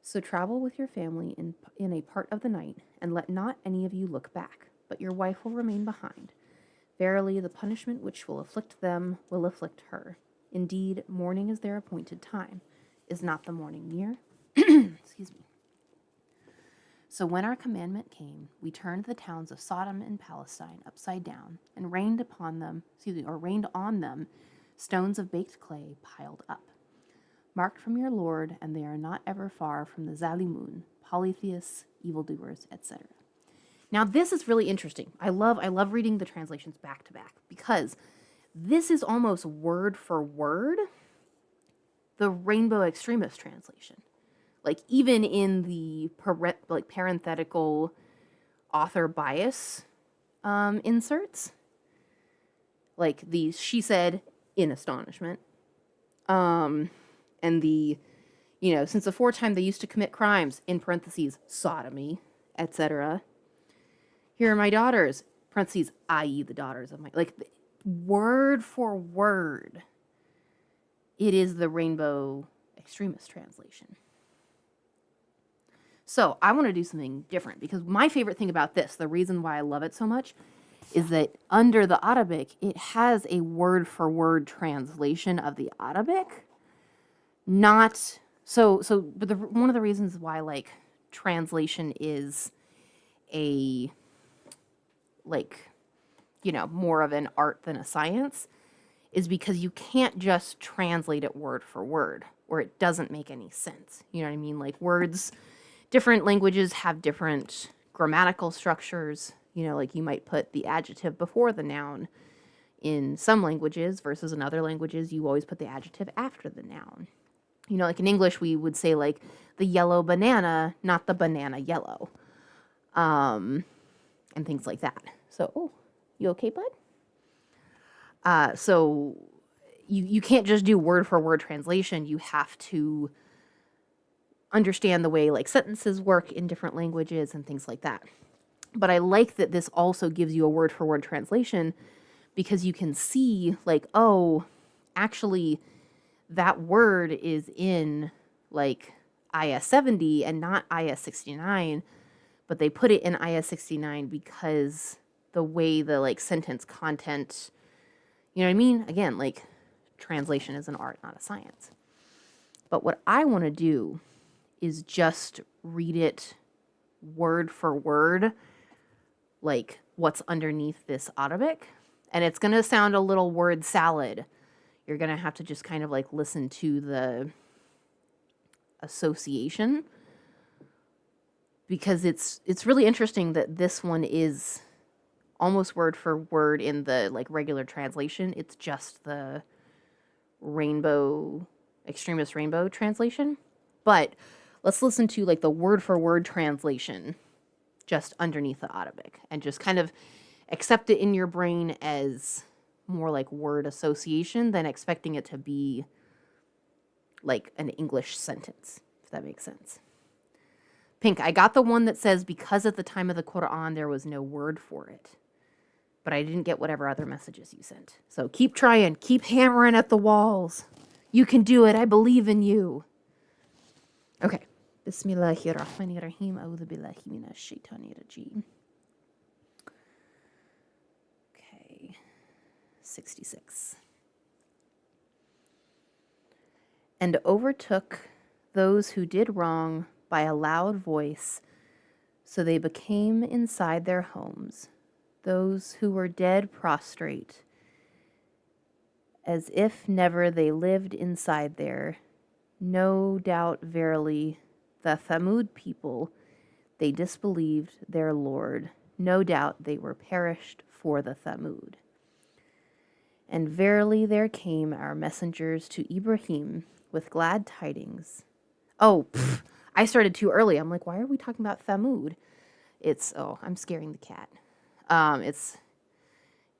So travel with your family in a part of the night, and let not any of you look back, but your wife will remain behind. Verily, the punishment which will afflict them will afflict her. Indeed, morning is their appointed time. Is not the morning near? Excuse me. So when our commandment came, we turned the towns of Sodom and Palestine upside down, and rained on them stones of baked clay piled up, marked from your Lord, and they are not ever far from the Zalimun, polytheists, evildoers, etc. Now this is really interesting. I love reading the translations back to back, because this is almost word for word the Rainbow Extremist translation. Like even in the parenthetical author bias inserts, like the she said in astonishment, and the, since aforetime they used to commit crimes, in parentheses, sodomy, etc. Here are my daughters, parentheses, i.e. the daughters of my, word for word, it is the Rainbow Extremist translation. So I want to do something different because my favorite thing about this, the reason why I love it so much, is that under the Arabic, it has a word for word translation of the Arabic. Not but one of the reasons why like translation is a like, you know, more of an art than a science is because you can't just translate it word for word or it doesn't make any sense. You know what I mean? Like words, different languages have different grammatical structures. You know, like you might put the adjective before the noun in some languages versus in other languages, you always put the adjective after the noun. You know, like in English, we would say like the yellow banana, not the banana yellow, and things like that. So, oh, you okay, bud? So you can't just do word for word translation. You have to understand the way like sentences work in different languages and things like that. But I like that this also gives you a word for word translation because you can see like, oh, actually that word is in like IS 70 and not IS 69, but they put it in IS 69 because the way the like sentence content, you know what I mean? Again, like translation is an art, not a science. But what I want to do is just read it word for word, like what's underneath this Arabic. And it's going to sound a little word salad. You're going to have to just kind of like listen to the association because it's really interesting that this one is almost word for word in the like regular translation. It's just the extremist rainbow translation. But let's listen to like the word for word translation just underneath the Arabic and just kind of accept it in your brain as more like word association than expecting it to be like an English sentence, if that makes sense. Pink, I got the one that says because at the time of the Quran there was no word for it. But I didn't get whatever other messages you sent. So keep trying, keep hammering at the walls. You can do it. I believe in you. Okay. Bismillahirrahmanirrahim. A'udhu billahi minash shaitanir rajim. Okay. 66. And overtook those who did wrong by a loud voice, so they became inside their homes, those who were dead prostrate, as if never they lived inside there. No doubt, verily, the Thamud people, they disbelieved their Lord. No doubt they were perished for the Thamud. And verily there came our messengers to Ibrahim with glad tidings. Oh, I started too early. I'm like, why are we talking about Thamud? I'm scaring the cat.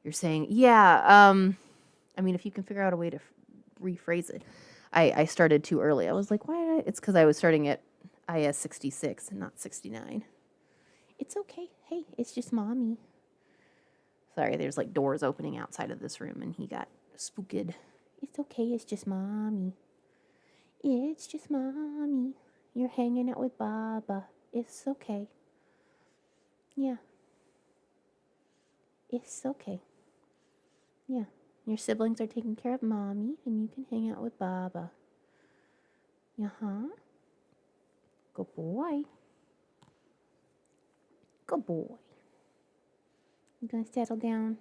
You're saying, yeah, I mean, if you can figure out a way to rephrase it. I started too early. I was like, why? It's because I was starting at IS 66 and not 69. It's okay. Hey, it's just mommy. Sorry, there's like doors opening outside of this room and he got spooked. It's okay. It's just mommy. It's just mommy. You're hanging out with Baba. It's okay. Yeah. It's okay. Yeah. Your siblings are taking care of mommy and you can hang out with Baba. Uh-huh. Good boy. Good boy. You gonna settle down?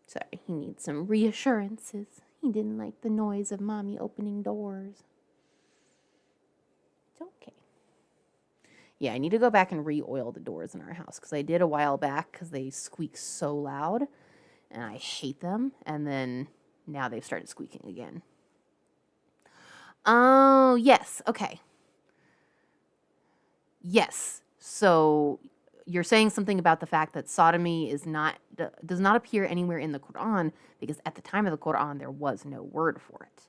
Sorry, he needs some reassurances. He didn't like the noise of mommy opening doors. It's okay. Yeah, I need to go back and re-oil the doors in our house because I did a while back because they squeak so loud and I hate them. And then now they've started squeaking again. Oh, yes. Okay. Yes. So you're saying something about the fact that sodomy does not appear anywhere in the Quran because at the time of the Quran there was no word for it.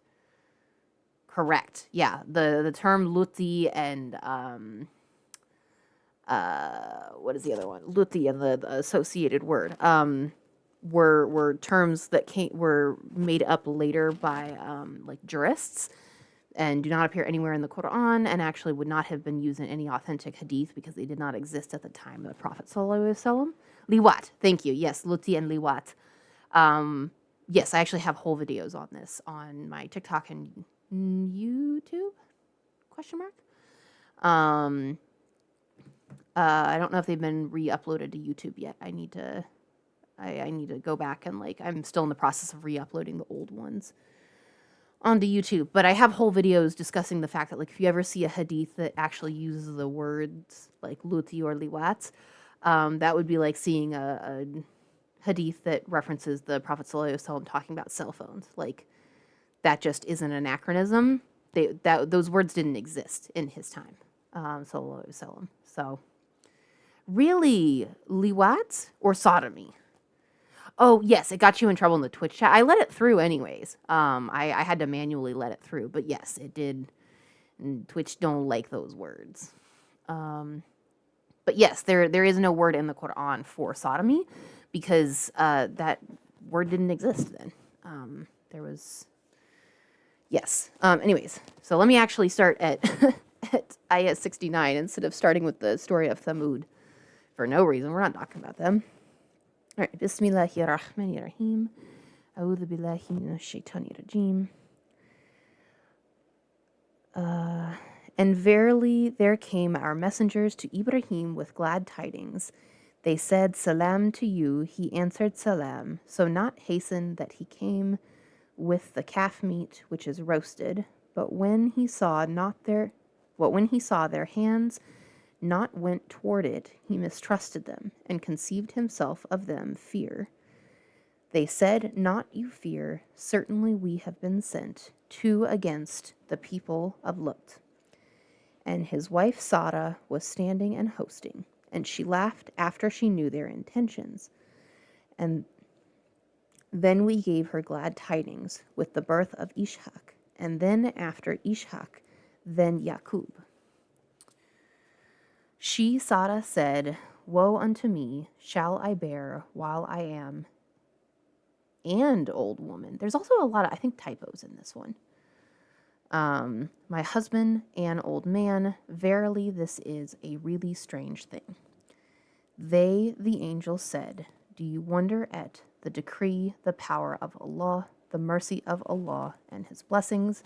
Correct. Yeah. The term luti and what is the other one? Luti and the associated word were terms that were made up later by like jurists and do not appear anywhere in the Quran, and actually would not have been used in any authentic hadith because they did not exist at the time of the Prophet sallallahu alaihi wasallam. Liwat, thank you. Yes, luti and liwat. Yes, I actually have whole videos on this on my TikTok and YouTube? Question mark. I don't know if they've been re-uploaded to YouTube yet. I need to go back and I'm still in the process of re-uploading the old ones onto YouTube. But I have whole videos discussing the fact that if you ever see a hadith that actually uses the words like luti or liwat, that would be like seeing a hadith that references the Prophet sallallahu alaihi wasallam talking about cell phones. That just is an anachronism. Those words didn't exist in his time, sallallahu alaihi wasallam. So, really, liwat or sodomy? Oh, yes, it got you in trouble in the Twitch chat. I let it through anyways. I had to manually let it through, but yes, it did. And Twitch don't like those words. But yes, there is no word in the Quran for sodomy because that word didn't exist then. There was... Yes. Anyways, so let me actually start at ayah 69 instead of starting with the story of Thamud. For no reason. We're not talking about them. All right. Bismillahirrahmanirrahim. A'udhu billahi minash shaitani rajim. And verily there came our messengers to Ibrahim with glad tidings. They said, Salam to you. He answered, Salam. So not hasten that he came with the calf meat which is roasted, but when he saw their hands not went toward it, he mistrusted them, and conceived himself of them fear. They said, Not you fear, certainly we have been sent to against the people of Lut. And his wife Sarah was standing and hosting, and she laughed after she knew their intentions. And then we gave her glad tidings with the birth of Ishak, and then after Ishak, then Yaqub. She, Sarah, said, Woe unto me, shall I bear while I am and old woman. There's also a lot of, I think, typos in this one. My husband and old man, verily this is a really strange thing. They, the angels, said, Do you wonder at the decree, the power of Allah, the mercy of Allah, and his blessings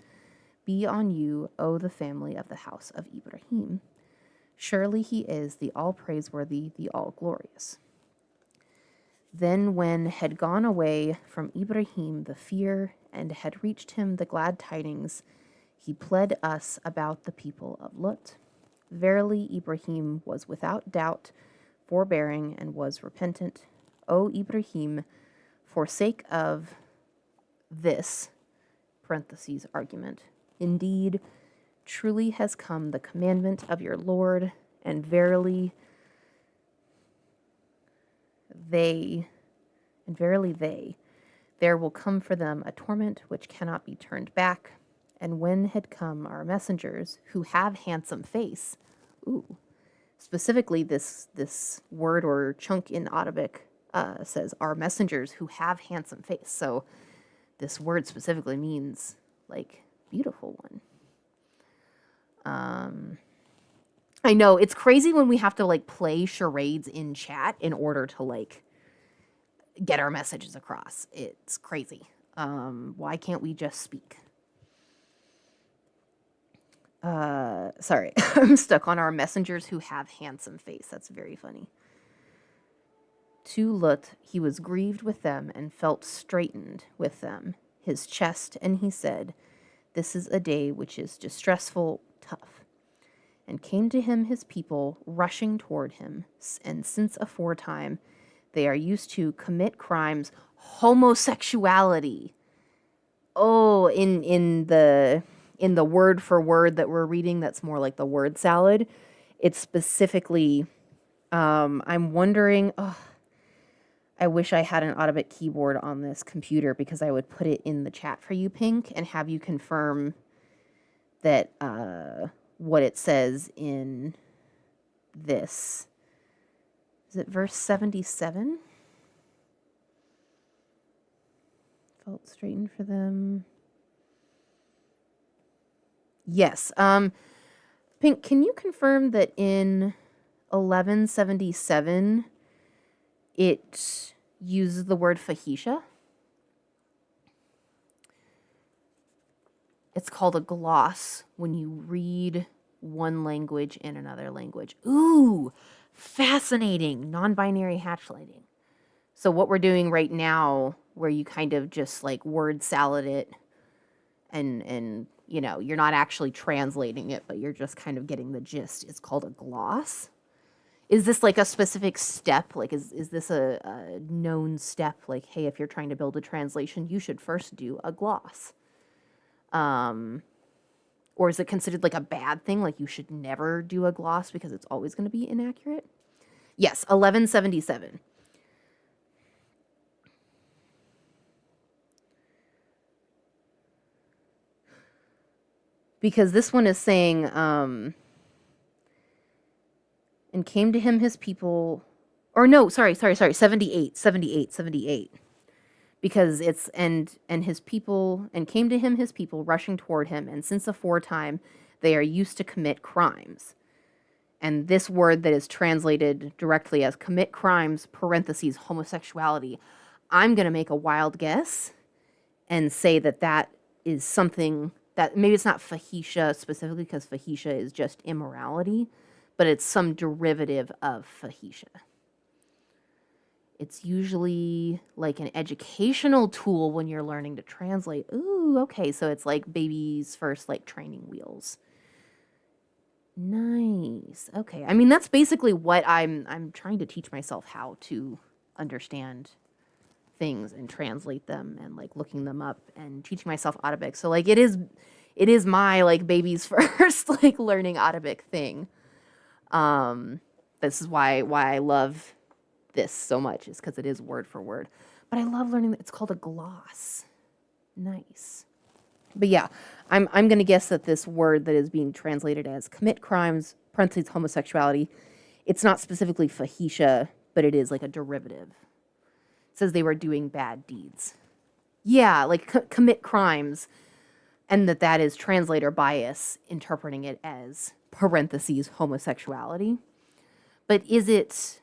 be on you, O the family of the house of Ibrahim. Surely he is the all-praiseworthy, the all-glorious. Then when had gone away from Ibrahim the fear, and had reached him the glad tidings, he pled us about the people of Lut. Verily Ibrahim was without doubt forbearing and was repentant. O Ibrahim, for sake of this, parentheses, argument, indeed, truly has come the commandment of your Lord, and verily they, there will come for them a torment which cannot be turned back. And when had come our messengers, who have handsome face, specifically this word or chunk in Arabic says our messengers who have handsome face. So this word specifically means beautiful one. I know it's crazy when we have to play charades in chat in order to get our messages across. It's crazy. Why can't we just speak? Sorry, I'm stuck on our messengers who have handsome face. That's very funny. To Lut, he was grieved with them and felt straitened with them, his chest, and he said, This is a day which is distressful, tough. And came to him his people rushing toward him, and since aforetime they are used to commit crimes, homosexuality. Oh, in the word for word that we're reading, that's more like the word salad. It's specifically, I'm wondering, I wish I had an Autobit keyboard on this computer because I would put it in the chat for you, Pink, and have you confirm that what it says in this. Is it verse 77? Felt straightened for them. Yes. Pink, can you confirm that in 1177 it uses the word fahisha? It's called a gloss when you read one language in another language. Ooh, fascinating. Non-binary hatchlighting. So what we're doing right now, where you kind of just like word salad it and you know, you're not actually translating it, but you're just kind of getting the gist. It's called a gloss. Is this like a specific step? Like, is this a known step? Like, hey, if you're trying to build a translation, you should first do a gloss. Or is it considered like a bad thing? Like you should never do a gloss because it's always going to be inaccurate? Yes, 1177. Because this one is saying, and came to him his people, or no, sorry, 78. Because it's, and his people, and came to him his people rushing toward him, and since aforetime they are used to commit crimes. And this word that is translated directly as commit crimes, parentheses, homosexuality, I'm going to make a wild guess and say that that is something that maybe it's not fahisha specifically because fahisha is just immorality, but it's some derivative of fahisha. It's usually like an educational tool when you're learning to translate. Ooh, okay, so it's like baby's first like training wheels. Nice. Okay. I mean, that's basically what I'm trying to teach myself how to understand things and translate them and like looking them up and teaching myself Arabic. So like it is my like baby's first like learning Arabic thing. This is why I love this so much is because it is word for word. But I love learning that it's called a gloss. Nice. But yeah, I'm going to guess that this word that is being translated as commit crimes, parentheses, homosexuality, it's not specifically fahisha, but it is like a derivative. It says they were doing bad deeds. Yeah, like commit crimes, and that is translator bias, interpreting it as parentheses, homosexuality. But is it,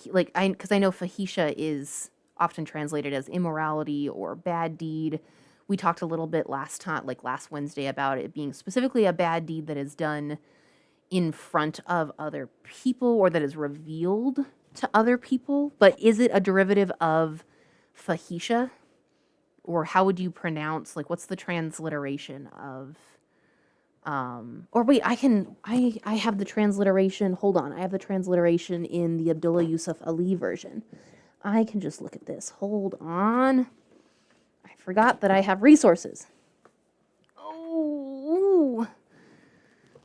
like, because I know fahisha is often translated as immorality or bad deed. We talked a little bit last Wednesday, about it being specifically a bad deed that is done in front of other people or that is revealed to other people. But is it a derivative of fahisha? Or how would you pronounce, like, what's the transliteration of, or wait, I have the transliteration, hold on, I have the transliteration in the Abdullah Yusuf Ali version. I can just look at this, hold on. I forgot that I have resources. Oh,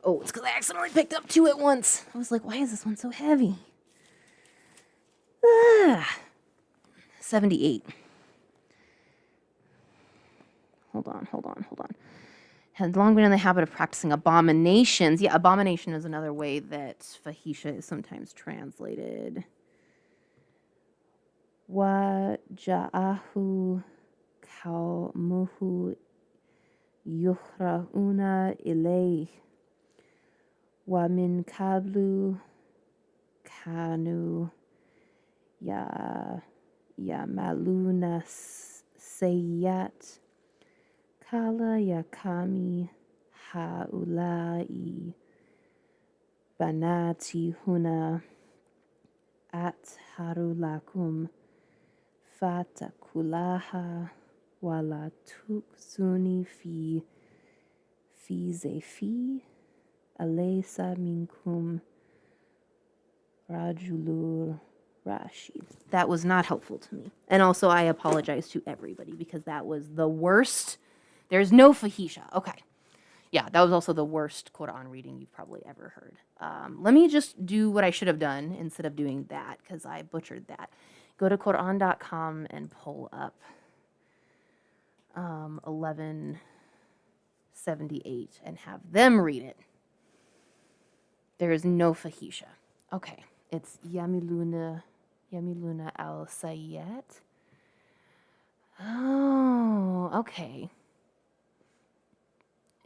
it's because I accidentally picked up two at once. I was like, why is this one so heavy? 78. Hold on. Had long been in the habit of practicing abominations. Yeah, abomination is another way that fahisha is sometimes translated. Wa ja'ahu kaumuhu yuhra'una ilayh wa min kablu kanu yamaluna sayyat kala yakami haulai banati huna atharulakum fatakulaha wala tukzuni fi zefi alaysa minkum rajulur Rashid. That was not helpful to me. And also I apologize to everybody because that was the worst. There's no fahisha. Okay. Yeah, that was also the worst Quran reading you've probably ever heard. Let me just do what I should have done instead of doing that because I butchered that. Go to Quran.com and pull up 1178 and have them read it. There is no fahisha. Okay, it's Yamiluna al-Sayyat. Oh, okay.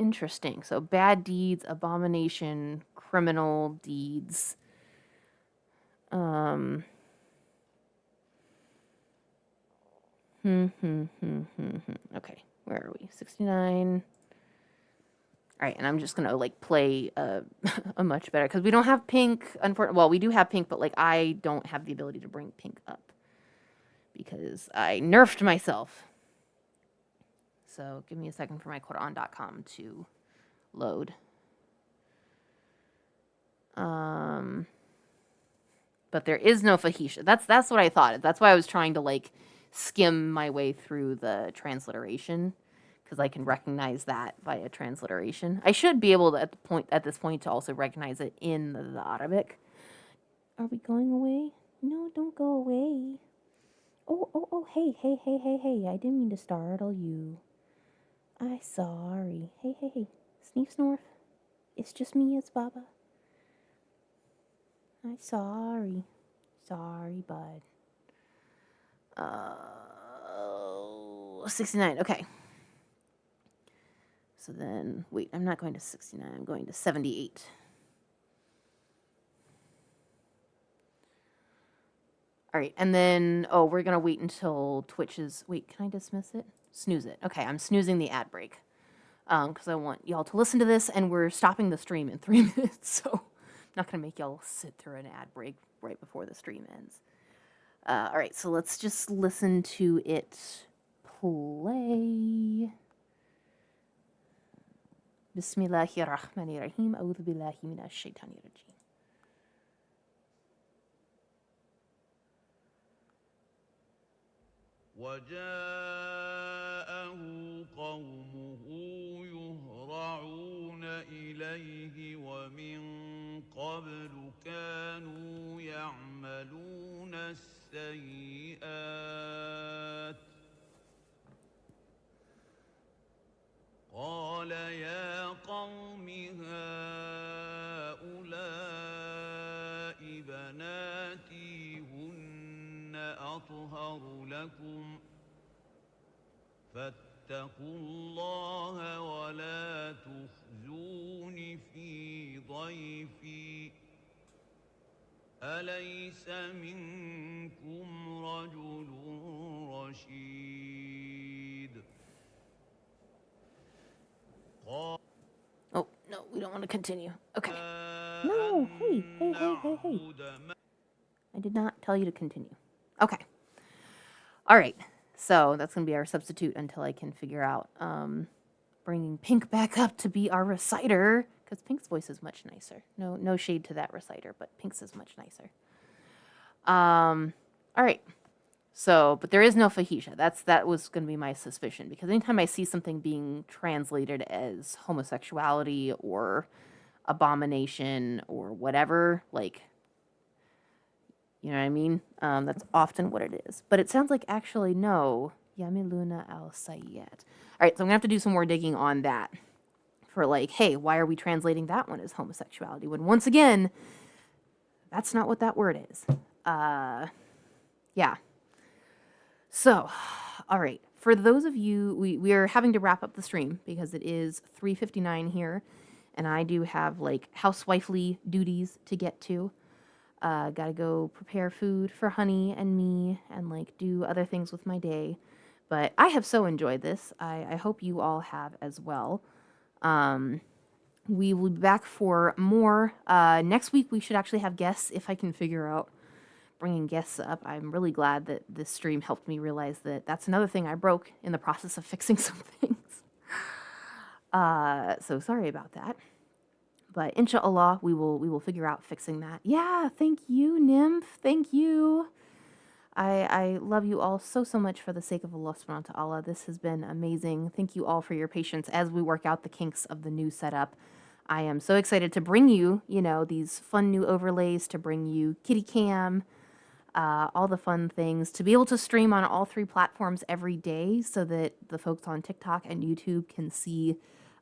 Interesting. So bad deeds, abomination, criminal deeds. Okay, where are we? 69. All right, and I'm just gonna like play a much better because we don't have pink. Unfortunately, well, we do have pink, but like I don't have the ability to bring pink up because I nerfed myself. So give me a second for my Quran.com to load. But there is no fahisha. That's what I thought. That's why I was trying to like skim my way through the transliteration because I can recognize that via transliteration. I should be able to at this point to also recognize it in the Arabic. Are we going away? No, don't go away. Oh, hey. I didn't mean to startle you. I'm sorry. Hey. Sneef Snorf. It's just me, it's Baba. I'm sorry. Sorry, bud. 69. Okay. So then, wait, I'm not going to 69. I'm going to 78. All right, and then, we're going to wait until Twitch's... Wait, can I dismiss it? Snooze it. Okay, I'm snoozing the ad break. Because I want y'all to listen to this, and we're stopping the stream in 3 minutes, so I'm not going to make y'all sit through an ad break right before the stream ends. All right, so let's just listen to it play. Bismillahirrahmanirrahim. A'udhu billahi minash shaitanir rajim. وجاءه قومه يهرعون إليه ومن قبل كانوا يعملون السيئات قال يا قوم هؤلاء بناتي هن أطهر لكم فاتقوا الله ولا تخزون في ضيفي أليس منكم رجل رشيد Oh, no, we don't want to continue. Okay. No, hey. I did not tell you to continue. Okay. All right. So that's going to be our substitute until I can figure out bringing Pink back up to be our reciter, because Pink's voice is much nicer. No shade to that reciter, but Pink's is much nicer. All right. So, but there is no fahisha. That was going to be my suspicion, because anytime I see something being translated as homosexuality or abomination or whatever, like, you know what I mean? That's often what it is. But it sounds like actually no. Yamiluna al-Sayyad. All right, so I'm going to have to do some more digging on that for like, hey, why are we translating that one as homosexuality? When once again, that's not what that word is. Yeah. So, all right. For those of you, we are having to wrap up the stream because it is 3:59 here, and I do have like housewifely duties to get to. Gotta go prepare food for Honey and me and like do other things with my day. But I have so enjoyed this. I hope you all have as well. We will be back for more. Next week we should actually have guests if I can figure out bringing guests up. I'm really glad that this stream helped me realize that that's another thing I broke in the process of fixing some things. So sorry about that. But inshallah, we will figure out fixing that. Yeah, thank you, Nymph. Thank you. I love you all so much for the sake of Allah subhanahu wa ta'ala. This has been amazing. Thank you all for your patience as we work out the kinks of the new setup. I am so excited to bring you, these fun new overlays, to bring you Kitty Cam, all the fun things, to be able to stream on all 3 platforms every day so that the folks on TikTok and YouTube can see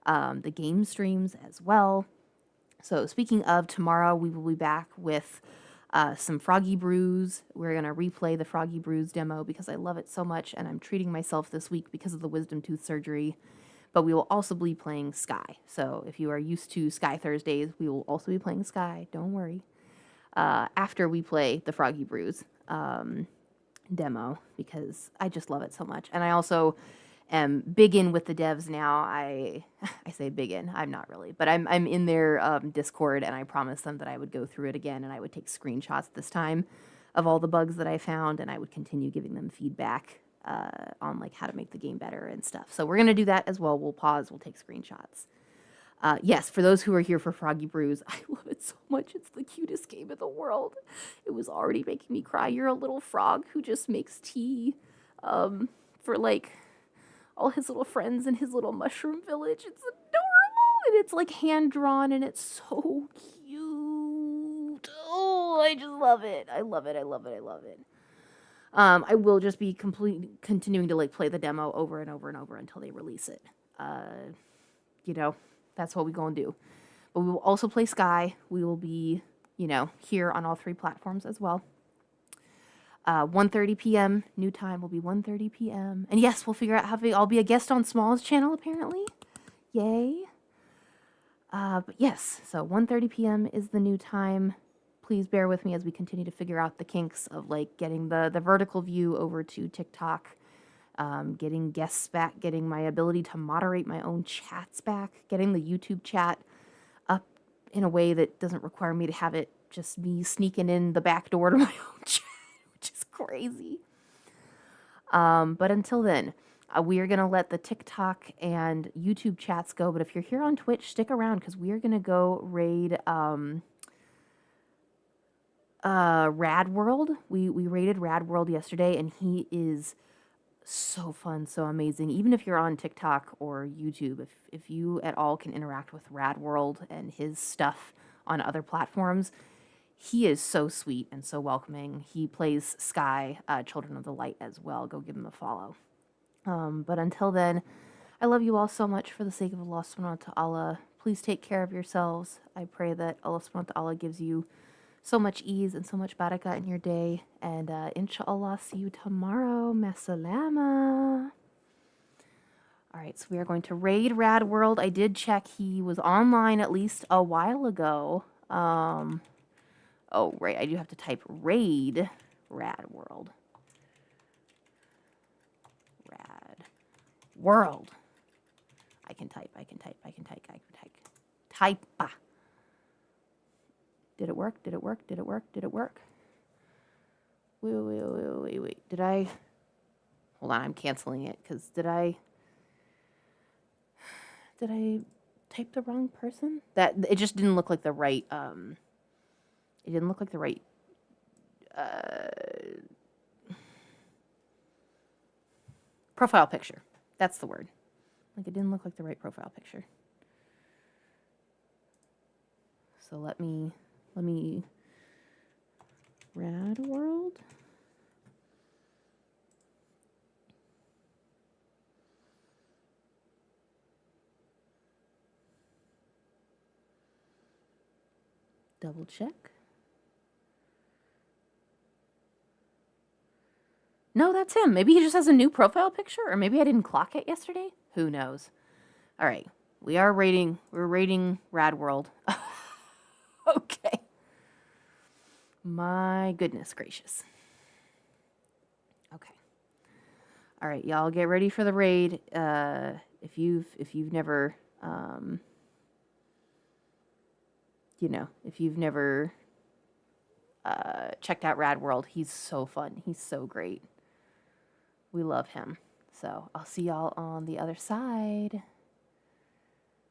the game streams as well. So speaking of, tomorrow we will be back with some Froggy Brews. We're going to replay the Froggy Brews demo because I love it so much, and I'm treating myself this week because of the wisdom tooth surgery But we will also be playing Sky. So if you are used to Sky Thursdays, we will also be playing Sky. Don't worry. After we play the Froggy Brews demo, because I just love it so much. And I also am big in with the devs now. I say big in, I'm not really, but I'm in their Discord, and I promised them that I would go through it again and I would take screenshots this time of all the bugs that I found, and I would continue giving them feedback on like how to make the game better and stuff. So we're gonna do that as well. We'll pause, we'll take screenshots. Yes, for those who are here for Froggy Brews, I love it so much. It's the cutest game in the world. It was already making me cry. You're a little frog who just makes tea for like all his little friends in his little mushroom village. It's adorable, and it's like hand drawn, and it's so cute. Oh, I just love it. I love it. I love it. I love it. I will just be continuing to like play the demo over and over and over until they release it. You know, that's what we gonna do. But we will also play Sky. We will be, here on all 3 platforms as well. 1:30 p.m. new time will be 1:30 p.m. And yes, we'll figure out how I'll be a guest on Small's channel apparently. Yay. But yes, so 1:30 p.m. is the new time. Please bear with me as we continue to figure out the kinks of like getting the vertical view over to TikTok, getting guests back, getting my ability to moderate my own chats back, getting the YouTube chat up in a way that doesn't require me to have it just me sneaking in the back door to my own chat, which is crazy. But until then, we are going to let the TikTok and YouTube chats go. But if you're here on Twitch, stick around because we are going to go raid Rad World. We raided Rad World yesterday, and he is so fun, so amazing. Even if you're on TikTok or YouTube, if you at all can interact with Rad World and his stuff on other platforms, he is so sweet and so welcoming. He plays Sky, Children of the Light as well. Go give him a follow. But until then, I love you all so much for the sake of Allah subhanahu wa ta'ala. Please take care of yourselves. I pray that Allah subhanahu wa ta'ala gives you so much ease and so much barakah in your day. And inshallah, see you tomorrow. Masalama. All right, so we are going to raid Rad World. I did check. He was online at least a while ago. Oh, right. I do have to type raid Rad World. Rad World. I can type. Type. Did it work? Did it work? Did it work? Did it work? Wait. Did I? Hold on, I'm canceling it because did I type the wrong person? That it just didn't look like the right. It didn't look like the right. Profile picture. That's the word. Like it didn't look like the right profile picture. So let me Rad World. Double check. No, that's him. Maybe he just has a new profile picture, or maybe I didn't clock it yesterday. Who knows? All right, we're rating Rad World. Okay. My goodness gracious. Okay. All right, y'all get ready for the raid. If you've never checked out Rad World, he's so fun. He's so great. We love him. So I'll see y'all on the other side.